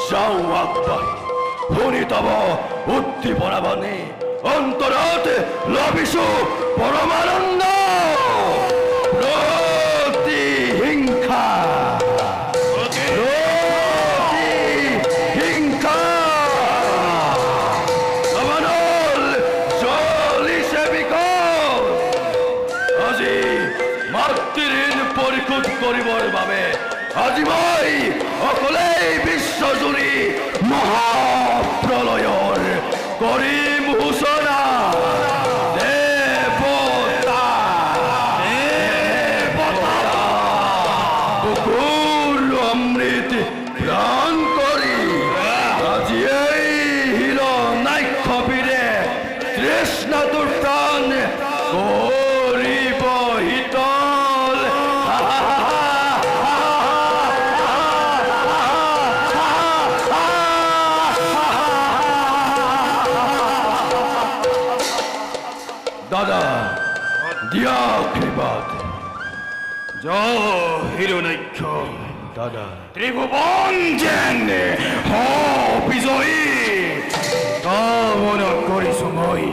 যাওঁ আগবাঢ়ি শুনি তব উদ্দীপনা বাণী অন্তৰত লভিছো পৰমানন্দ প্ৰতিহিংসা নৱনল চলিছে বিকল আজি মাতৃঋণ পৰিশোধ কৰিবৰ বাবে আজি মই অকলেই বিশ্বজুৰি মহাপ্ৰলয়ৰ কৰিম সূচনা দেৱতা বুকুৰ অমৃত প্ৰাণ কৰি আজি এই হিৰণ্যাক্ষবীৰে তৃষ্ণাতুৰ প্ৰাণ কৰিব শীতল দাদা দিয়া আশীৰ্বাদ জয় হিৰণ্যাক্ষ দাদা ত্ৰিভুৱন যেন বিজয়ী কামনা কৰিছো মই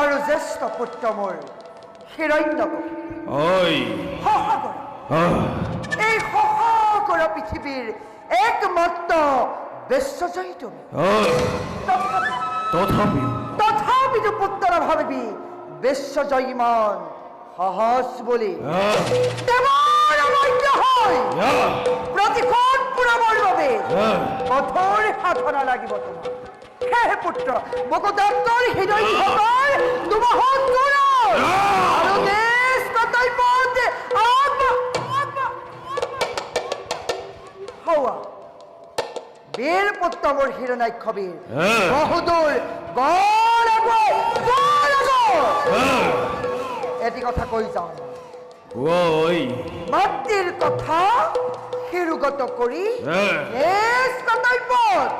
আৰু জ্যেষ্ঠ পুত্ৰ মোৰ হিৰণ্যকশিপু সহাগৰ এই সহাগৰ পৃথিৱীৰ একমাত্ৰ বিশ্বজয়ী তুমি তথাপিতো পুত্ৰ ভাবিবি বিশ্বজয়ী মান সহজ বুলি দেৱৰ অমূল্য হয় প্ৰতিশোধ পূৰাবৰ বাবে কঠোৰ সাধনা লাগিব তোমাৰ হে পুত্ৰ মকদত্তৰ হৃদয় দুমহত আৰু দেশ কৰ্তব্যত হওয়া বীৰ পুত্ৰ মোৰ হিৰণ্যাক্ষবীৰ বহুদূৰ গড় এটি কথা কৈ যাওঁ মাতৃৰ কথা শিৰোগত কৰি দেশ কৰ্তব্যত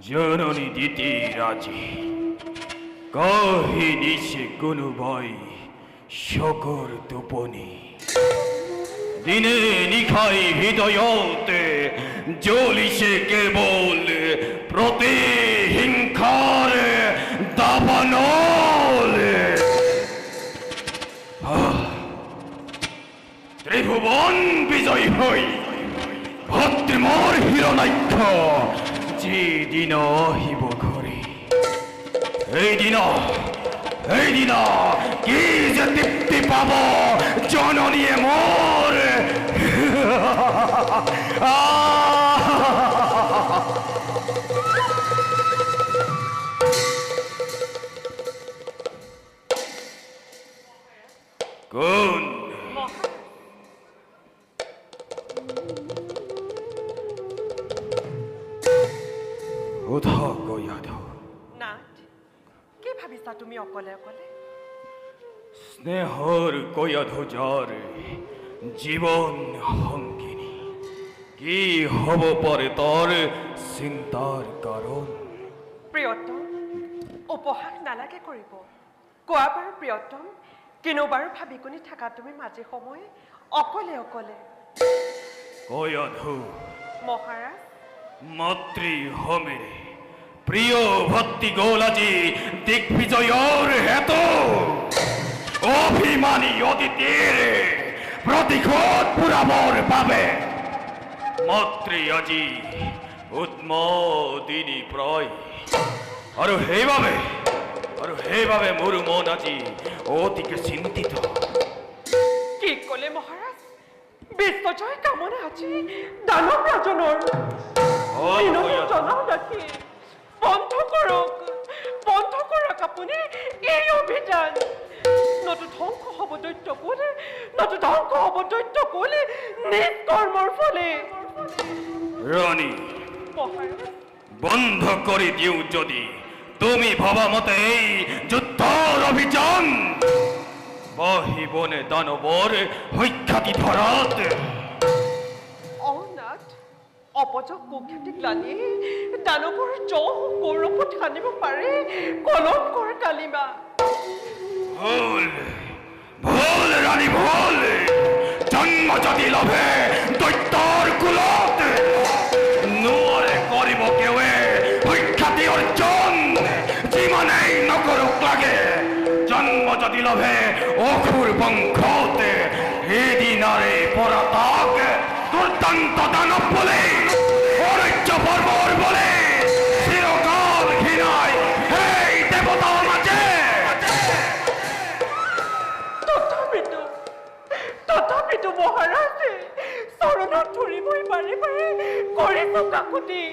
জননী দিতি ৰাজি কাহিনীছে কোনোবাই শকৰ টোপনি দিনে নিশাই হৃদয়তে জ্বলিছে কেবল প্ৰতিহিংসাৰ দাবানল ত্ৰিভুৱন বিজয়ী হৈ ভক্তি মোৰ হিৰণ্যাক্ষ যিদিন আহিব ঘৰে এইদিন কি যে তৃপ্তি পাব জননীয়ে মোৰ কোন নাথ কি ভাবিছা তুমি অকলে অকলে স্নেহৰ কয়াধুজাৰ জীৱন সংগিনী কি হ'ব পাৰে তোৰ চিন্তাৰ কাৰণ? প্ৰিয়তম উপহাস নালাগে কৰিব কোৱা বাৰু প্ৰিয়তম কিনো বাৰু ভাবি গুণি থাকা তুমি মাজে সময়ে অকলে অকলে কয়াধু মহাৰাজ মাতৃ হমেৰে প্ৰিয় ভক্তি গ'ল আজি দিগ্বিজয়ৰ হেতু অভিমানী অতিথিৰ প্ৰতিশোধ পুৰাবৰ বাবে মাতৃ আজি উন্মদিনী প্ৰায় আৰু সেইবাবে মোৰ মন আজি অতিকে চিন্তিত। কি ক'লে মহাৰাজ বিশ্বজয় কামনা আজি দানৱ ৰাজনৰ জনাও নাকি বন্ধ কৰক আপুনি এই অভিযান নতু ধ্বংস হ'ব দৈত্য কোলে নিজ কৰ্মৰ ফলে ৰাণী মহাৰাজ বন্ধ কৰি দিওঁ যদি তুমি ভবা মতে এই যুদ্ধৰ অভিযান বাহিবনে দানৱৰ সখ্যাতি ধৰাত অনাথ অপজক কুখ্যাতি গ্লানি দানৱৰ জহ গৌৰৱত সানিব পাৰে কলংকৰ কালিমা ভুল ৰাণী ভুল জন্ম যদি লভে দৈত্যৰ কুলত নোৱাৰে কৰিব কেৱে সখ্যাতি অৰ্জন যিমানেই নকৰক লাগে জন্ম যদি লভে অসুৰ বংশতে সেইদিনাৰে পৰা তাক দুৰ্দান্ত দানৱ বোলে অৰহ্য পৰ্বৰ বোলে চিৰকাল ঘৃণাই সেই দেৱতাৰ মাজে তথাপিতো মহাৰাজে চৰণত ধৰিবই বাৰে কৰিছো কাকুতি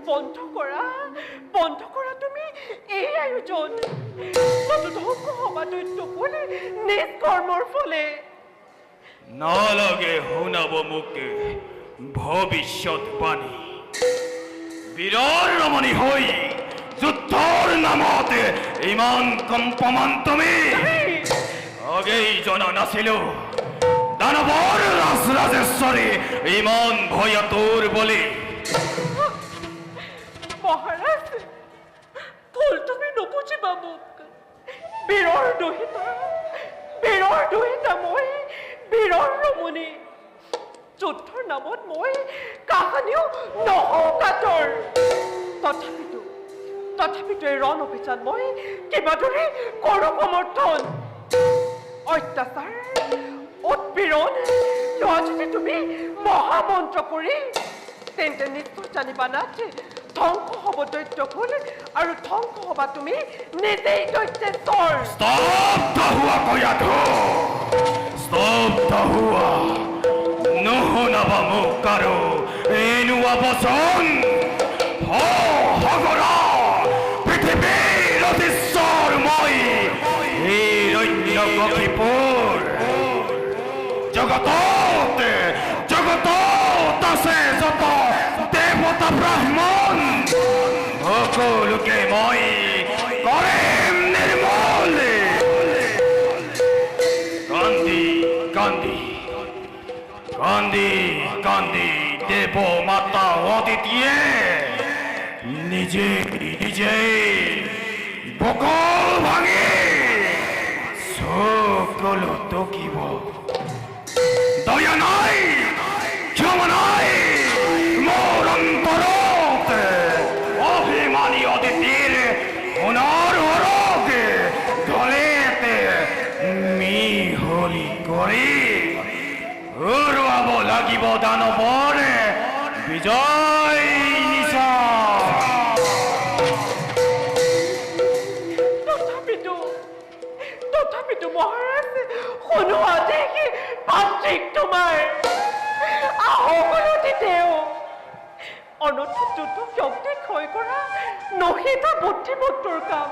বন্ধ কৰা তুমি এই আয়োজন নতু ধ্বংস হবা দৈত্য কোলে নিজ কৰ্মৰ ফলে নালাগে শুনাব মোক ভৱিষ্যত বাণী বীৰৰ ৰমণী হৈ যুদ্ধৰ নামত ইমান কম্পমান তুমি আগেই জনা নাছিলো দানৱৰ ৰাজৰাজেশ্বৰী ইমান ভয়াতুৰ বুলি মহাৰাজ ভুল তুমি নুবুজিবা মোক বীৰৰ দুহিতা মই বীৰৰ ৰমণী যুদ্ধৰ নামত মই কাহানিও নহওঁ কাতৰ তথাপিতো এই ৰণ অভিযান মই কিবাদৰে কৰো সমৰ্থন অত্যাচাৰ উৎপীড়ন লোৱা যদি তুমি মহামন্ত্ৰ কৰি তেন্তে নিশ্চয় জানিবা না যে ধ্বংস হ'ব দৈত্য কুল আৰু ধ্বংস হ'বা তুমি নিজেই দৈত্যেশ্বৰ স্তব্ধ হোৱা কয়াধু স্তব্ধ হোৱা নুশুনাবা মোক আৰু এনেকুৱা বচন সাগৰা পৃথিৱীৰ অতিশ্বৰ মই হিৰণ্যকশিপুৰ জগতত আছে যত দেৱতা ব্ৰাহ্মণ সকলোকে মই কৰিম নিৰ্মূল কান্দি দেৱ মাতা অদিতিয়ে নিজে বকল ভাঙি সকলো টকিব দয়া নাই ক্ষমা নাই মোৰ অন্তৰত অভিমানী অদিতিৰ সোণৰ হৰক গলেতে মিহলি কৰি উৰুৱাব লাগিব দানৱৰ বিজয় নিশা তথাপিতো মহাৰাজ শুনোৱা দেখি পাত্ৰিক তোমাৰ আহোমলতিতেও অনৰ্থক যুদ্ধ শক্তি ক্ষয় কৰা নহিতা বুদ্ধিমত্তৰ কাম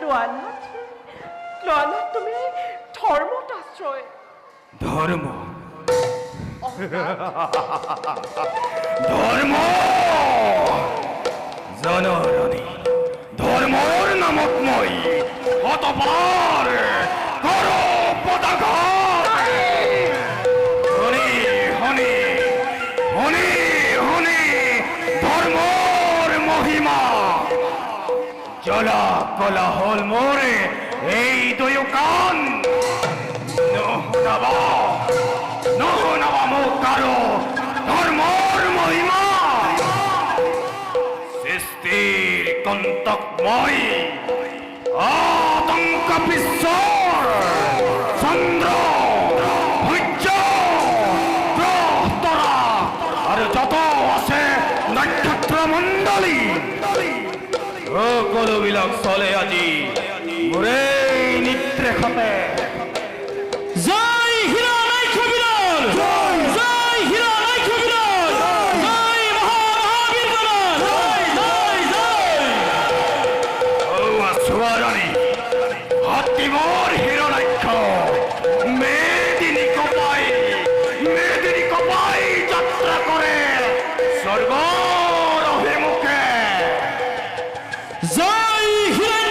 লোৱানাথ তুমি ধৰ্মত আশ্ৰয় ধৰ্ম জনৰণী ধৰ্মৰ নামত মই শতবাৰ পদাঘাত হনি হনি হনি হনি ধর্মর মহিমা জলা কলা হল মোরে এই দয়কান নহনাবা মোক কারো ধর্মর মহিমা সৃষ্টির কন্তকময় আতঙ্ক বিশ্বর চন্দ্র সূর্য গ্রহ তরা আর যত আছে নক্ষত্র মণ্ডলী সকলোবিলাক চলে আজি মোৰে নিত্ৰে খতে জয় হীরা নাইক্ষ বিরল জয় হীরা নাইক্ষ বিরল জয় মহাবীর গণন জয় জয় সুবরণী হাতী মোর হিরণাক্ষ মেদিনী কপাই যাত্রা করে স্বর্গর অভিমুখে জয় হীরা